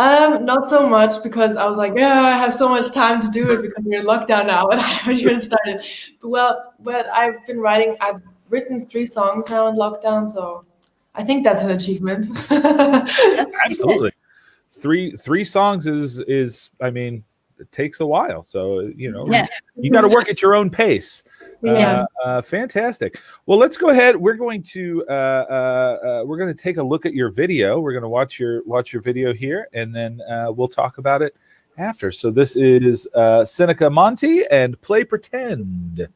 Not so much because I was like, yeah, I have so much time to do it because we're in lockdown now, and I haven't even started. But I've been writing. I've written 3 songs now in lockdown, so I think that's an achievement. Absolutely, three songs is I mean, it takes a while, so you got to work at your own pace. Yeah. Fantastic. Well, let's go ahead. We're going to take a look at your video. We're going to watch your video here, and then we'll talk about it after. So this is Sinikka Monte and Play Pretend.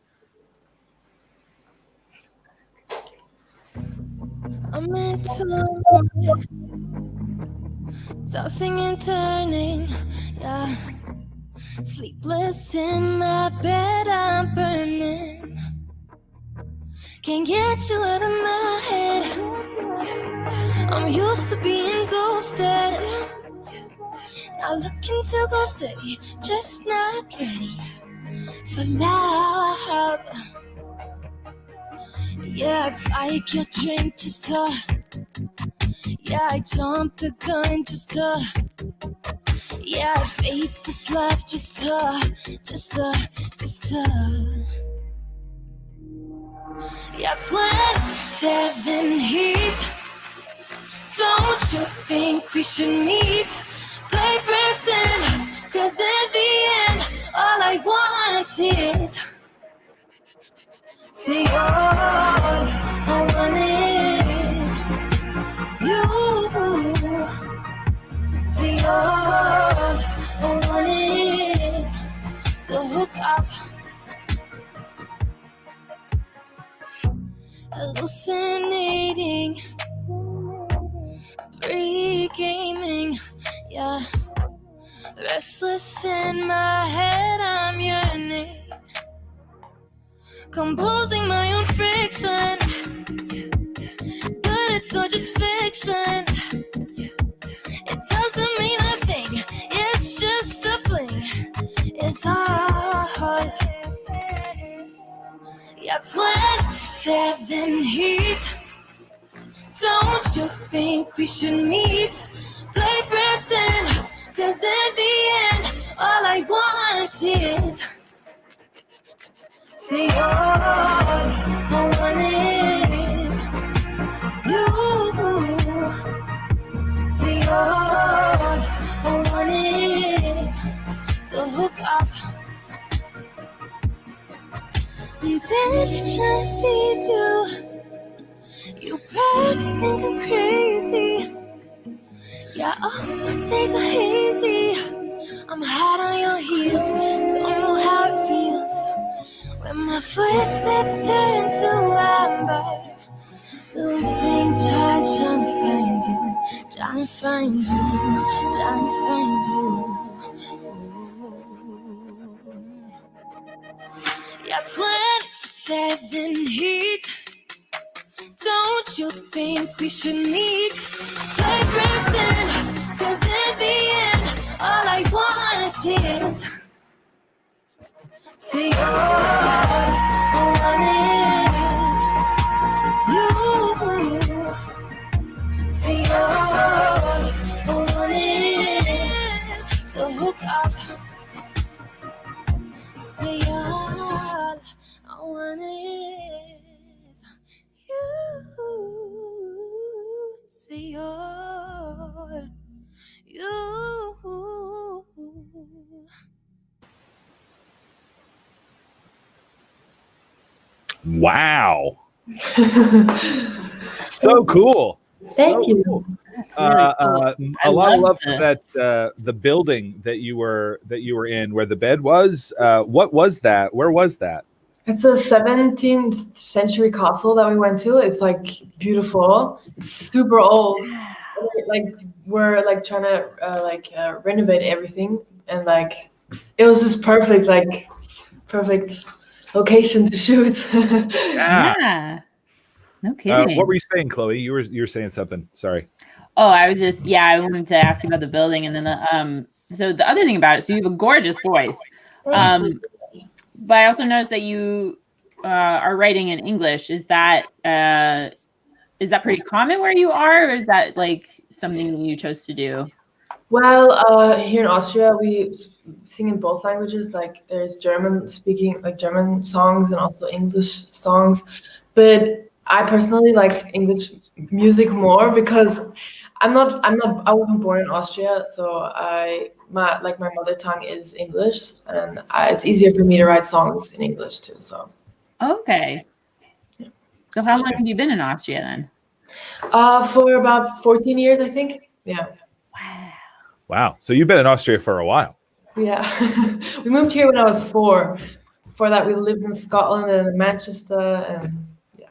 I'm into tossing and turning, yeah. Sleepless in my bed, I'm burning. Can't get you out of my head. I'm used to being ghosted. Now looking to go steady, just not ready for love. Yeah, I'd spike your drink just to. Yeah, I jumped the gun just to. Yeah, I'd fake this love just to. Yeah, 27 heat. Don't you think we should meet? Play pretend, 'cause in the end, all I want is. See, all I want is you. See, all I want is to hook up. Hallucinating, pre-gaming, yeah. Restless in my head, I'm yearning. Composing my own friction, but it's not just fiction. It doesn't mean a thing, it's just a fling. It's hard. Yeah, 27 heat. Don't you think we should meet? Play pretend, 'cause in the end, all I want is. See, all I want is you. See, all I want is to hook up. And then she just sees you. You probably think I'm crazy. Yeah, all my days are hazy. I'm hot on your heels. Don't know how it feels when my footsteps turn to amber. Losing charge, trying to find you, trying to find you, trying to find you. Yeah, 27 heat. Don't you think we should meet? Play pretend, 'cause in the end, all I want tears. See, all I want is you. See, all I want is to hook up. See, all I want is you. See, all you. Wow. So cool. Thank you. Cool. Really cool. A lot of love loved for that the building that you were in where the bed was. What was that? Where was that? It's a 17th century castle that we went to. It's like beautiful. It's super old. Like we're like trying to renovate everything, and like it was just perfect, like perfect location to shoot. Yeah. No kidding. What were you saying, Chloe? You were saying something. Sorry. Oh, I was just I wanted to ask you about the building, and then so the other thing about it, so you have a gorgeous voice. But I also noticed that you are writing in English. Is that pretty common where you are, or is that like something you chose to do? Well, here in Austria, we sing in both languages. Like there's German speaking, like German songs, and also English songs. But I personally like English music more because I wasn't born in Austria, so my mother tongue is English, and it's easier for me to write songs in English too. So. Okay. So how long have you been in Austria then? For about 14 years, I think. Yeah. Wow. So you've been in Austria for a while. Yeah. We moved here when I was 4. Before that, we lived in Scotland and in Manchester, and yeah.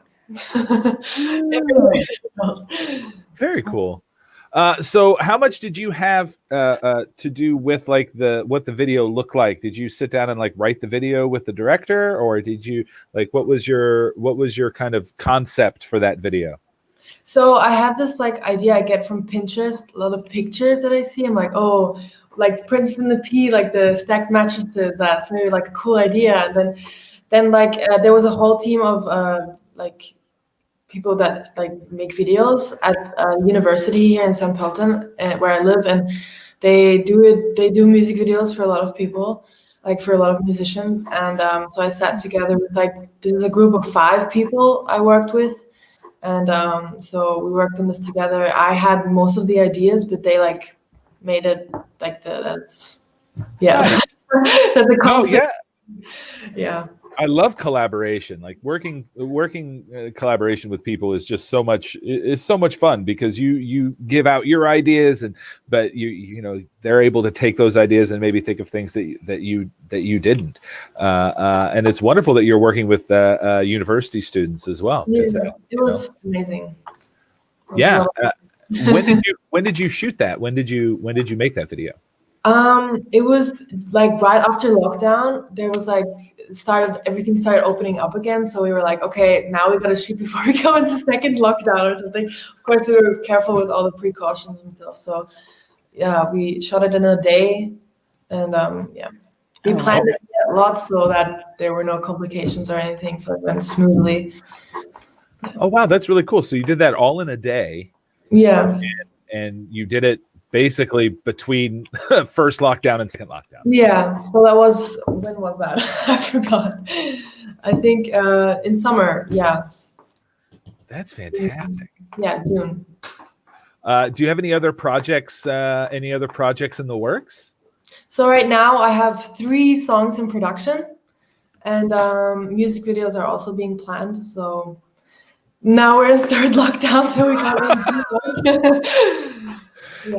Very cool. So how much did you have to do with like what the video looked like? Did you sit down and like write the video with the director, or did you like what was your kind of concept for that video? So I have this like idea I get from Pinterest, a lot of pictures that I see. I'm like, oh, like Princess and the Pea, like the stacked mattresses. That's maybe like a cool idea. And then like there was a whole team of like people that like make videos at a university here in St. Pölten, where I live, and they do music videos for a lot of people, like for a lot of musicians. And so I sat together with like, this is a group of 5 people I worked with. And so we worked on this together. I had most of the ideas, but they like made it like that's the concept. Yeah. I love collaboration. Like working collaboration with people is just so much fun because you give out your ideas, but you know they're able to take those ideas and maybe think of things that you didn't. And it's wonderful that you're working with university students as well. Yeah, it was amazing. Yeah. When did you shoot that? When did you make that video? It was like right after lockdown. There was like everything started opening up again. So we were like, okay, now we gotta shoot before we go into second lockdown or something. Of course, we were careful with all the precautions and stuff. So yeah, we shot it in a day, and we planned it a lot so that there were no complications or anything. So it went smoothly. Oh wow, that's really cool. So you did that all in a day. Yeah. And you did it basically between first lockdown and second lockdown. Yeah. So that was, when was that? I forgot. I think in summer. Yeah. That's fantastic. Yeah, June. Do you have any other projects in the works? So right now I have 3 songs in production, and music videos are also being planned. So now we're in third lockdown, so we can't.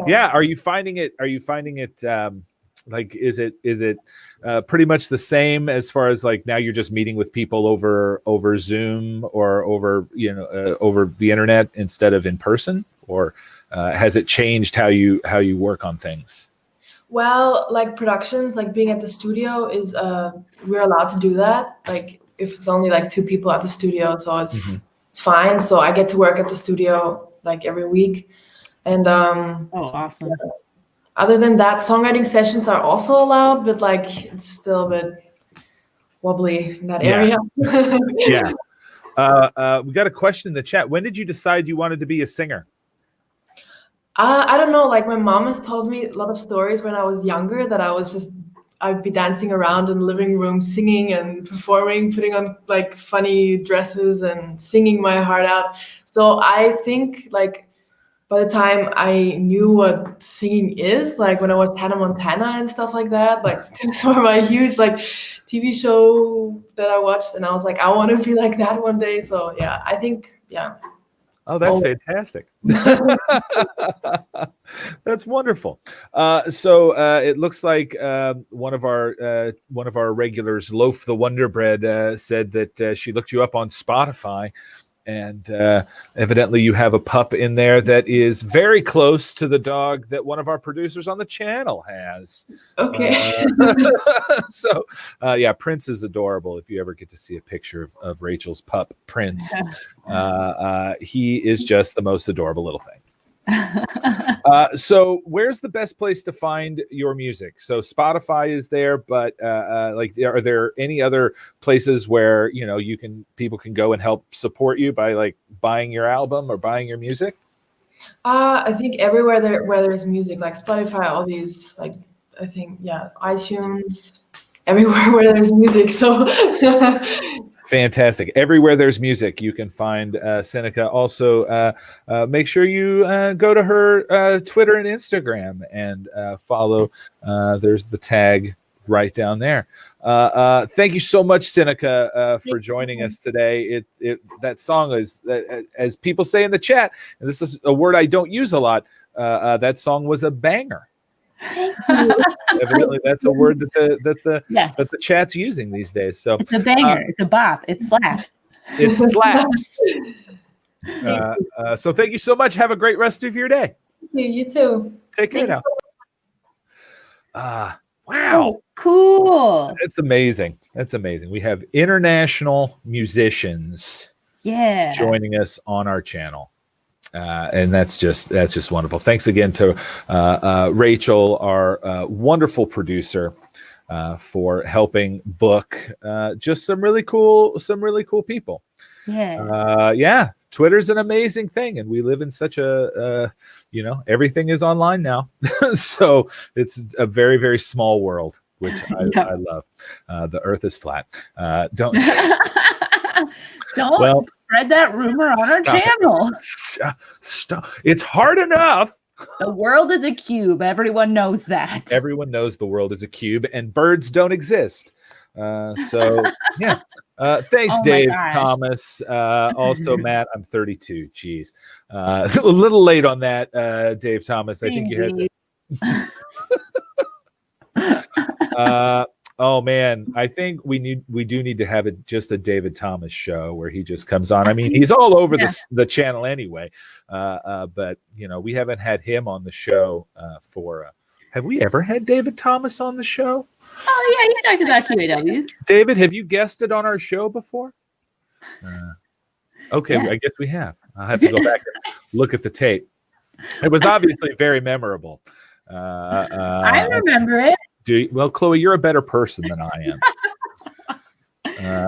Yeah. Are you finding it like is it pretty much the same as far as like now you're just meeting with people over Zoom or over the internet instead of in person, or has it changed how you work on things? Well, like productions, like being at the studio is we're allowed to do that. Like if it's only like 2 people at the studio, so it's fine. So I get to work at the studio like every week. And awesome. other than that, songwriting sessions are also allowed, but like it's still a bit wobbly in that area. Yeah. We got a question in the chat. When did you decide you wanted to be a singer? I don't know. Like my mom has told me a lot of stories when I was younger that I'd be dancing around in the living room, singing and performing, putting on like funny dresses and singing my heart out. So I think like by the time I knew what singing is, like when I watched Hannah Montana and stuff like that, like those were my huge like TV show that I watched, and I was like, I want to be like that one day. So yeah, I think Oh, that's fantastic. That's wonderful. So it looks like one of our regulars, Loaf the Wonder Bread, said that she looked you up on Spotify, and evidently you have a pup in there that is very close to the dog that one of our producers on the channel has. Okay. So yeah, Prince is adorable. If you ever get to see a picture of Rachel's pup, Prince, he is just the most adorable little thing. So where's the best place to find your music? So Spotify is there, but like, are there any other places where people can go and help support you by like buying your album or buying your music? I think everywhere where there's music, like Spotify, all these, like I think iTunes, everywhere where there's music. So fantastic. Everywhere there's music, you can find Sinikka. Also, make sure you go to her Twitter and Instagram and follow. There's the tag right down there. Thank you so much, Sinikka, for joining us today. That song is, as people say in the chat, and this is a word I don't use a lot, that song was a banger. Evidently, that's a word that the chat's using these days. So it's a banger. It's a bop. It slaps. It slaps. So thank you so much. Have a great rest of your day. You too. Take care now. Wow. Cool. It's amazing. That's amazing. We have international musicians joining us on our channel. And that's just wonderful. Thanks again to Rachel, our wonderful producer, for helping book just some really cool people. Yeah. Twitter's an amazing thing, and we live in such a everything is online now. So it's a very, very small world, which I love. The earth is flat. Don't spread that rumor on our channel. Stop. It's hard enough. The world is a cube. Everyone knows that. Everyone knows the world is a cube, and birds don't exist. So yeah. Thanks, Dave Thomas. Also, Matt, I'm 32. Jeez. A little late on that, Dave Thomas. I think you had to. Oh man, I think we do need to have just a David Thomas show where he just comes on. I mean, he's all over the channel anyway. But we haven't had him on the show for. Have we ever had David Thomas on the show? Oh yeah, he talked about QAW. David, have you guested on our show before? Okay, I guess we have. I'll have to go back and look at the tape. It was obviously very memorable. I remember it. Well, Chloe, you're a better person than I am.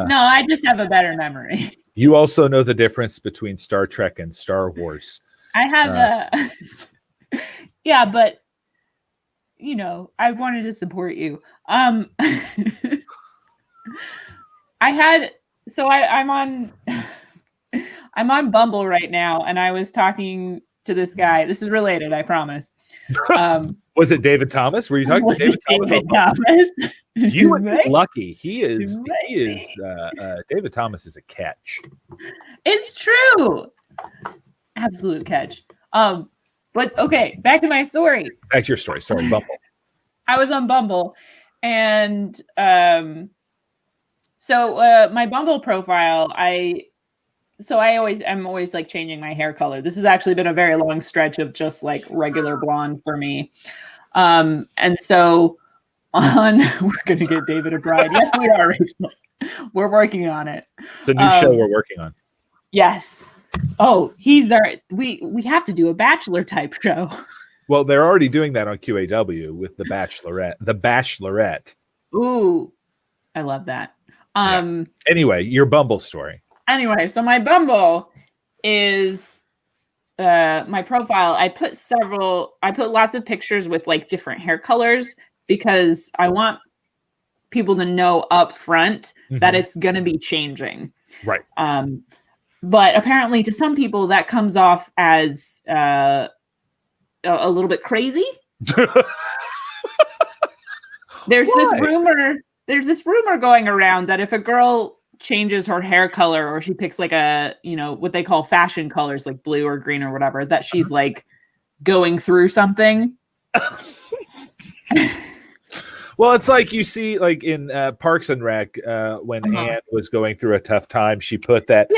No, I just have a better memory. You also know the difference between Star Trek and Star Wars. I have yeah, but I wanted to support you. I'm on Bumble right now, and I was talking to this guy. This is related, I promise. Was it David Thomas? Were you talking to David Thomas? You were lucky. He is. David Thomas is a catch. It's true. Absolute catch. But okay, back to my story. Back to your story. Sorry, Bumble. I was on Bumble, and so my Bumble profile, I'm always like changing my hair color. This has actually been a very long stretch of just like regular blonde for me. And so we're gonna get David a bride. Yes, we are, Rachel. We're working on it. It's a new show we're working on. Yes. Oh, we have to do a bachelor type show. Well, they're already doing that on QAW with The Bachelorette. The Bachelorette. Ooh, I love that. Anyway, your Bumble story. Anyway, so my Bumble is my profile. I put lots of pictures with like different hair colors because I want people to know up front that it's going to be changing. Right. But apparently to some people that comes off as a little bit crazy. There's this rumor going around that if a girl changes her hair color or she picks like a, what they call fashion colors, like blue or green or whatever, that she's like going through something. Well, it's like you see, like in Parks and Rec, when Anne was going through a tough time, she put that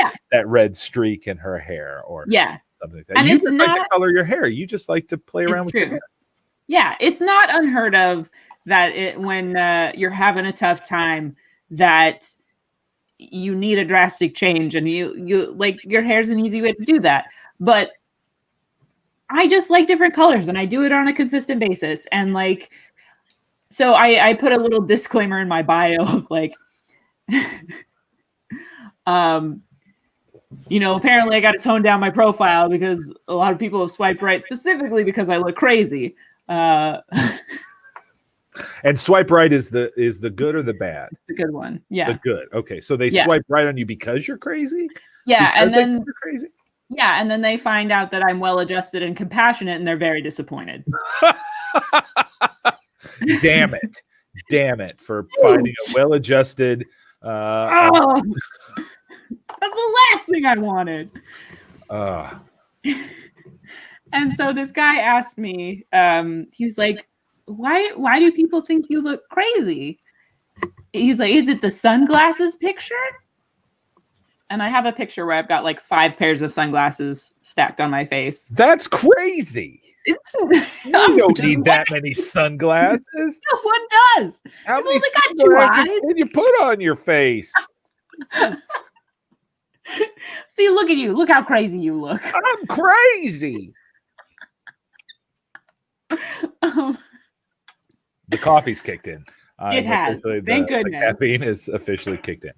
red streak in her hair, or something like that. And you just like to color your hair. You just like to play around with your hair. Yeah, it's not unheard of that when you're having a tough time, that you need a drastic change, and you like your hair's an easy way to do that. But I just like different colors, and I do it on a consistent basis, and like. So I put a little disclaimer in my bio of like, apparently I got to tone down my profile because a lot of people have swiped right specifically because I look crazy. And swipe right is the good or the bad? The good one. Yeah. The good. Okay. So they swipe right on you because you're crazy? Yeah. Because and then you're crazy? Yeah. And then they find out that I'm well-adjusted and compassionate, and they're very disappointed. Damn it for finding a well-adjusted that's the last thing I wanted. And so this guy asked me, he was like, why do people think you look crazy? He's like, is it the sunglasses picture? And I have a picture where I've got like 5 pairs of sunglasses stacked on my face. That's crazy. You don't need that many sunglasses. No one does. How many sunglasses did you put on your face? See, look at you. Look how crazy you look. I'm crazy. The coffee's kicked in. It has. Thank goodness. The caffeine is officially kicked in.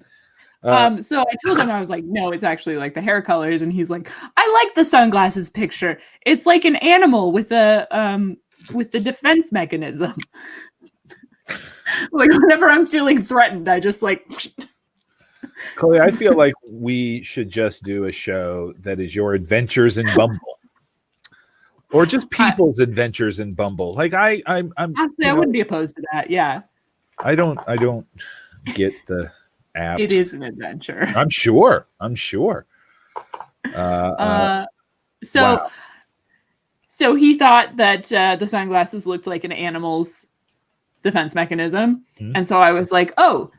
So I told him, I was like, no, it's actually like the hair colors. And he's like, I like the sunglasses picture. It's like an animal with the defense mechanism. Like whenever I'm feeling threatened, I just like. Chloe, I feel like we should just do a show that is your adventures in Bumble. Or just people's adventures in Bumble. Like I'm honestly, I wouldn't be opposed to that. Yeah. I don't get the apps. It is an adventure. I'm sure. So he thought that the sunglasses looked like an animal's defense mechanism. Mm-hmm. And so I was like, oh,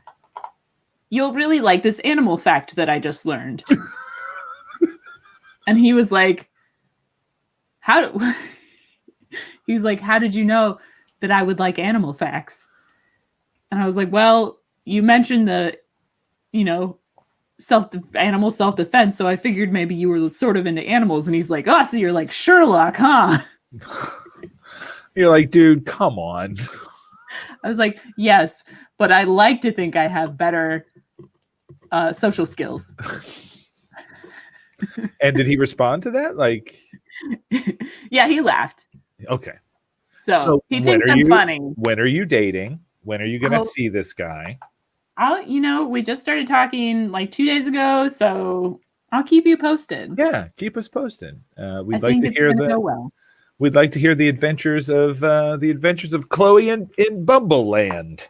you'll really like this animal fact that I just learned. And he was like, how did you know that I would like animal facts? And I was like, well, you mentioned the, animal self-defense. So I figured maybe you were sort of into animals. And he's like, oh, so you're like Sherlock, huh? You're like, dude, come on. I was like, yes, but I like to think I have better social skills. And did he respond to that? Like, yeah, he laughed. Okay. So he thinks I'm funny. When are you dating? When are you going to see this guy? We just started talking like 2 days ago, so I'll keep you posted. Yeah, keep us posted. We'd like to hear the adventures of Chloe in Bumble Land.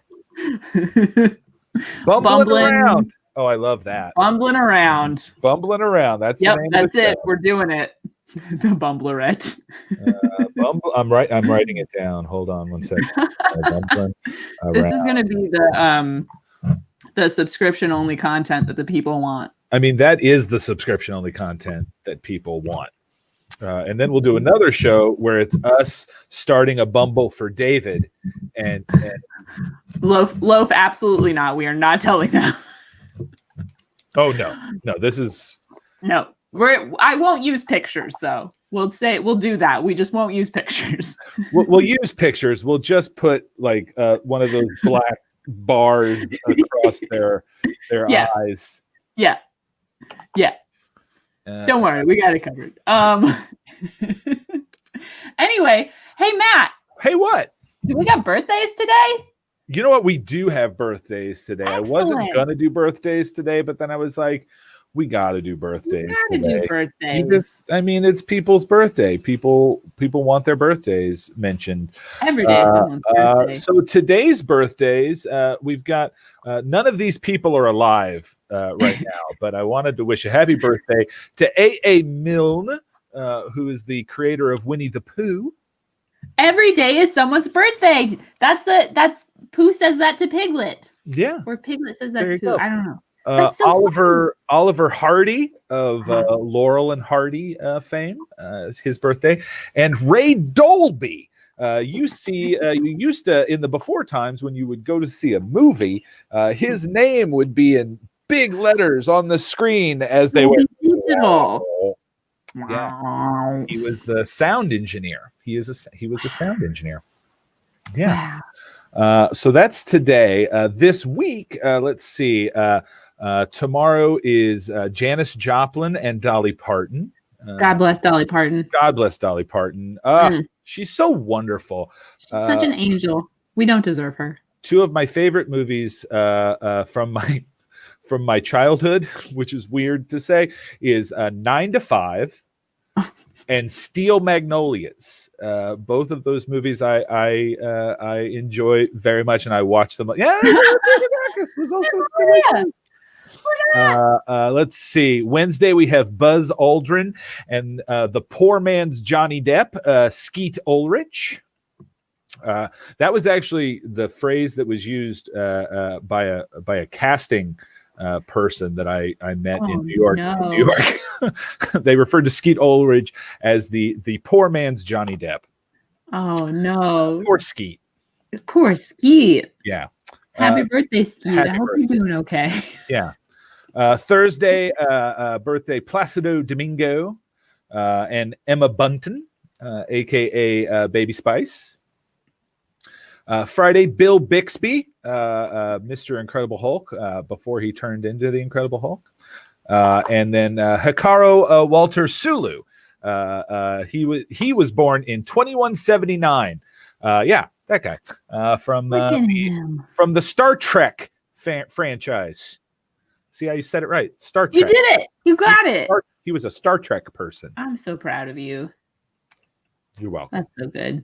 Bumbling around. Oh, I love that. Bumbling around. That's that's it. We're doing it. The Bumblerette. I'm writing it down. Hold on one second. This is going to be the subscription only content that the people want. I mean, that is the subscription only content that people want. And then we'll do another show where it's us starting a Bumble for David and Loaf, absolutely not. We are not telling them. Oh no, this is no. I won't use pictures though. We'll do that. We just won't use pictures. We'll use pictures. We'll just put like one of those black bars across their eyes. Yeah. Don't worry, we got it covered. Anyway, hey Matt. Hey, what? Do we got birthdays today? You know what? We do have birthdays today. Excellent. I wasn't gonna do birthdays today, but then I was like, we got to do birthdays today. Do birthdays. It's people's birthday. People want their birthdays mentioned. Every day is someone's birthday. So today's birthdays, we've got none of these people are alive right now, but I wanted to wish a happy birthday to A.A. Milne, who is the creator of Winnie the Pooh. Every day is someone's birthday. That's Pooh says that to Piglet. Yeah. Or Piglet says that to Pooh. I don't know. So Oliver Hardy of Laurel and Hardy fame, his birthday, and Ray Dolby. You used to, in the before times when you would go to see a movie, his name would be in big letters on the screen as they were digital. Yeah, he was the sound engineer. He was a sound engineer. Yeah. Wow. So that's today. This week, let's see. Tomorrow is Janis Joplin and Dolly Parton. God bless Dolly Parton. God bless Dolly Parton. She's so wonderful. She's such an angel. We don't deserve her. Two of my favorite movies from my childhood, which is weird to say, is 9 to 5 and Steel Magnolias. Both of those movies I enjoy very much, and I watch them. Yeah, was also let's see. Wednesday we have Buzz Aldrin and the poor man's Johnny Depp, Skeet Ulrich. That was actually the phrase that was used by a casting person that I met in New York. No. New York. They referred to Skeet Ulrich as the poor man's Johnny Depp. Oh no. Poor Skeet. Poor Skeet. Yeah. Happy birthday, Skeet. I hope you're doing okay. Yeah. Thursday, birthday Placido Domingo and Emma Bunton, aka Baby Spice. Friday, Bill Bixby, Mr. Incredible Hulk, before he turned into the Incredible Hulk. And then Hikaru Walter Sulu. He was born in 2179. Yeah, that guy from the Star Trek franchise. See how you said it right? Star Trek. You did it. You got it. He was a Star Trek person. I'm so proud of you. You're welcome. That's so good.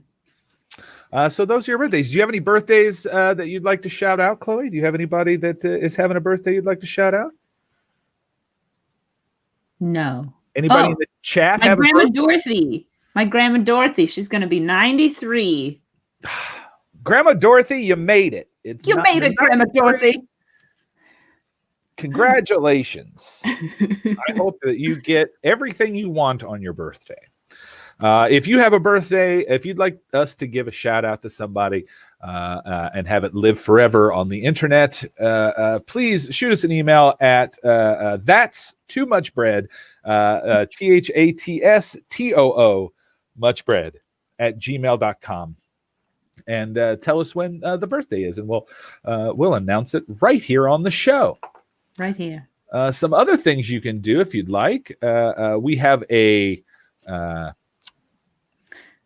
So those are your birthdays. Do you have any birthdays that you'd like to shout out, Chloe? Do you have anybody that is having a birthday you'd like to shout out? No. Anybody in the chat? My grandma Dorothy. My grandma Dorothy. She's going to be 93. Grandma Dorothy, you made it. You made it, Grandma Dorothy. Congratulations. I hope that you get everything you want on your birthday. If you have a birthday, if you'd like us to give a shout out to somebody and have it live forever on the internet, please shoot us an email at that's too much bread, THATSTOO much bread at gmail.com. And tell us when the birthday is, and we'll announce it right here on the show. Right here. Some other things you can do if you'd like. We have a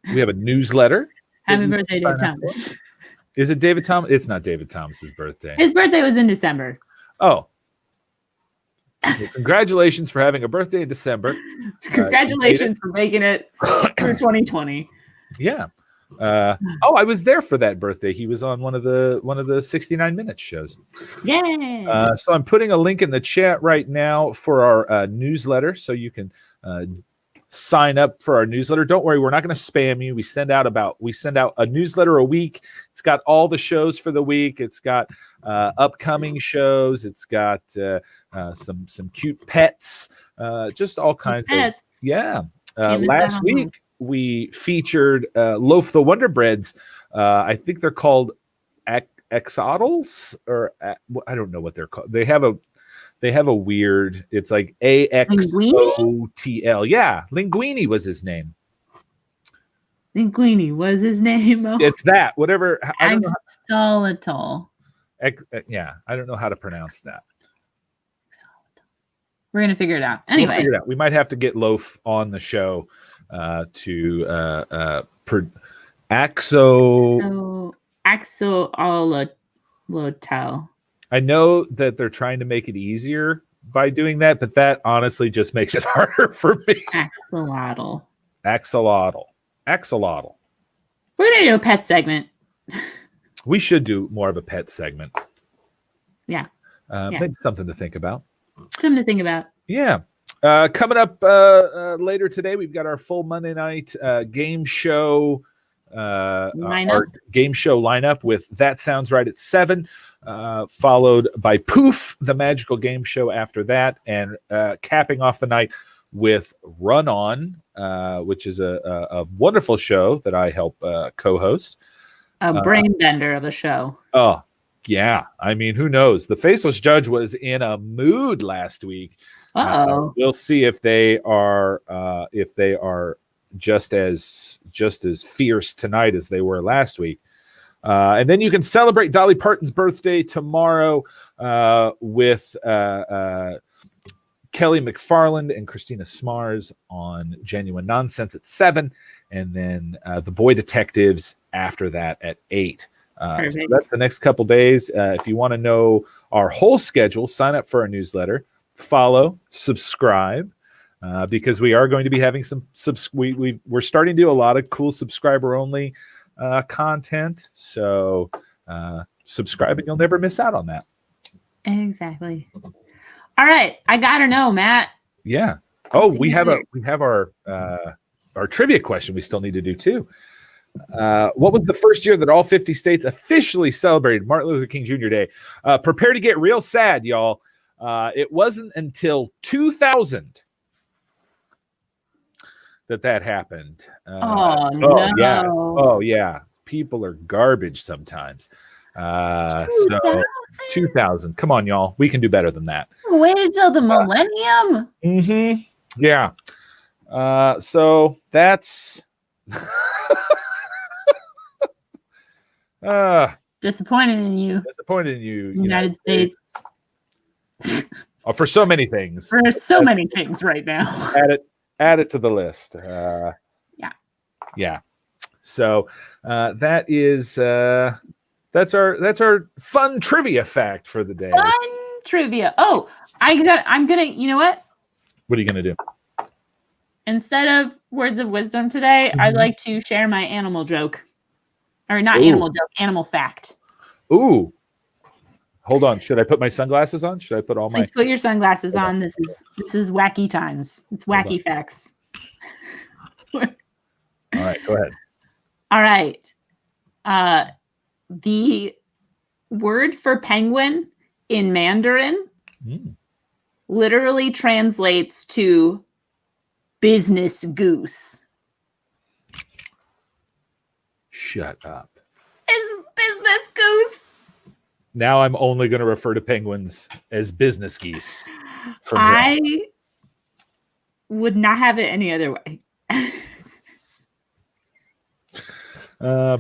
newsletter. Happy birthday, Dave Thomas. Is it David Thomas? It's not David Thomas's birthday. His birthday was in December. Oh. Well, congratulations for having a birthday in December. Congratulations for making it through 2020. Yeah. I was there for that birthday. He was on one of the 69 Minutes shows. Yeah. So I'm putting a link in the chat right now for our newsletter, so you can sign up for our newsletter. Don't worry, we're not going to spam you. We send out a newsletter a week. It's got all the shows for the week. It's got upcoming shows. It's got some cute pets, just all kinds of yeah. Last week we featured Loaf the Wonder Breads. I think they're called axolotls, or I don't know what they're called. They have They have a weird. It's like AXOTL. Yeah, Linguini was his name. Linguini was his name. Oh. It's that. Whatever. I don't know. Axolotl. Yeah, I don't know how to pronounce that. We're gonna figure it out. Anyway, we'll figure it out. We might have to get Loaf on the show to Axolotl. I know that they're trying to make it easier by doing that, but that honestly just makes it harder for me. Axolotl. We're gonna do a pet segment. We should do more of a pet segment. Yeah. Maybe something to think about. Something to think about. Yeah. Coming up later today, we've got our full Monday night game show our game show lineup with That Sounds Right at 7, followed by Poof, the magical game show after that, and capping off the night with Run On, which is a wonderful show that I help co-host. A brain bender of a show. Oh, yeah. I mean, who knows? The Faceless Judge was in a mood last week. We'll see if they are just as fierce tonight as they were last week. And then you can celebrate Dolly Parton's birthday tomorrow with Kelly McFarland and Christina Smars on Genuine Nonsense at 7, and then The Boy Detectives after that at 8. So that's the next couple days. If you want to know our whole schedule, sign up for our newsletter, follow, subscribe, because we are going to be having some we're starting to do a lot of cool subscriber only content. So subscribe and you'll never miss out on that. Exactly. All right, I gotta know, Matt. Yeah. Oh, we have our trivia question we still need to do too. What was the first year that all 50 states officially celebrated Martin Luther King Jr. Day? Prepare to get real sad, y'all. It wasn't until 2000 that happened. No. Yeah. Oh, yeah. People are garbage sometimes. 2000. Come on, y'all. We can do better than that. Wait until the millennium. Yeah. So that's disappointed in you. United States. For so many things. For so many things right now. Add it to the list. Yeah. So that's our fun trivia fact for the day. Fun trivia. Oh, I'm gonna. You know what? What are you gonna do? Instead of words of wisdom today, I'd like to share my animal joke, or not animal joke, animal fact. Ooh. Hold on. Should I put my sunglasses on? Should I put all Please put your sunglasses on. This is wacky times. It's wacky facts. All right, go ahead. All right. The word for penguin in Mandarin literally translates to business goose. Shut up. It's business goose. Now I'm only going to refer to penguins as business geese. I would not have it any other way.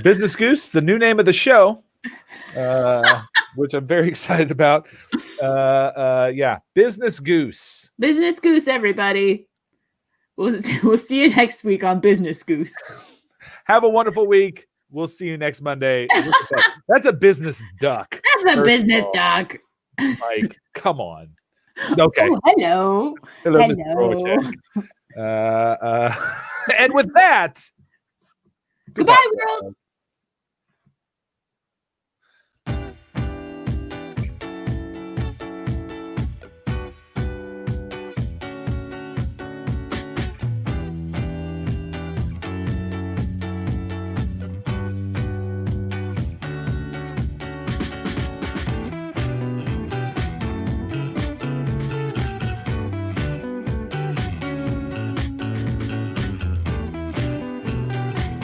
Business Goose, the new name of the show, which I'm very excited about. Yeah, Business Goose. Business Goose, everybody. We'll see you next week on Business Goose. Have a wonderful week. We'll see you next Monday. That's a business duck. That's a business duck. Like, come on. Okay. Oh, hello. And with that, goodbye, world.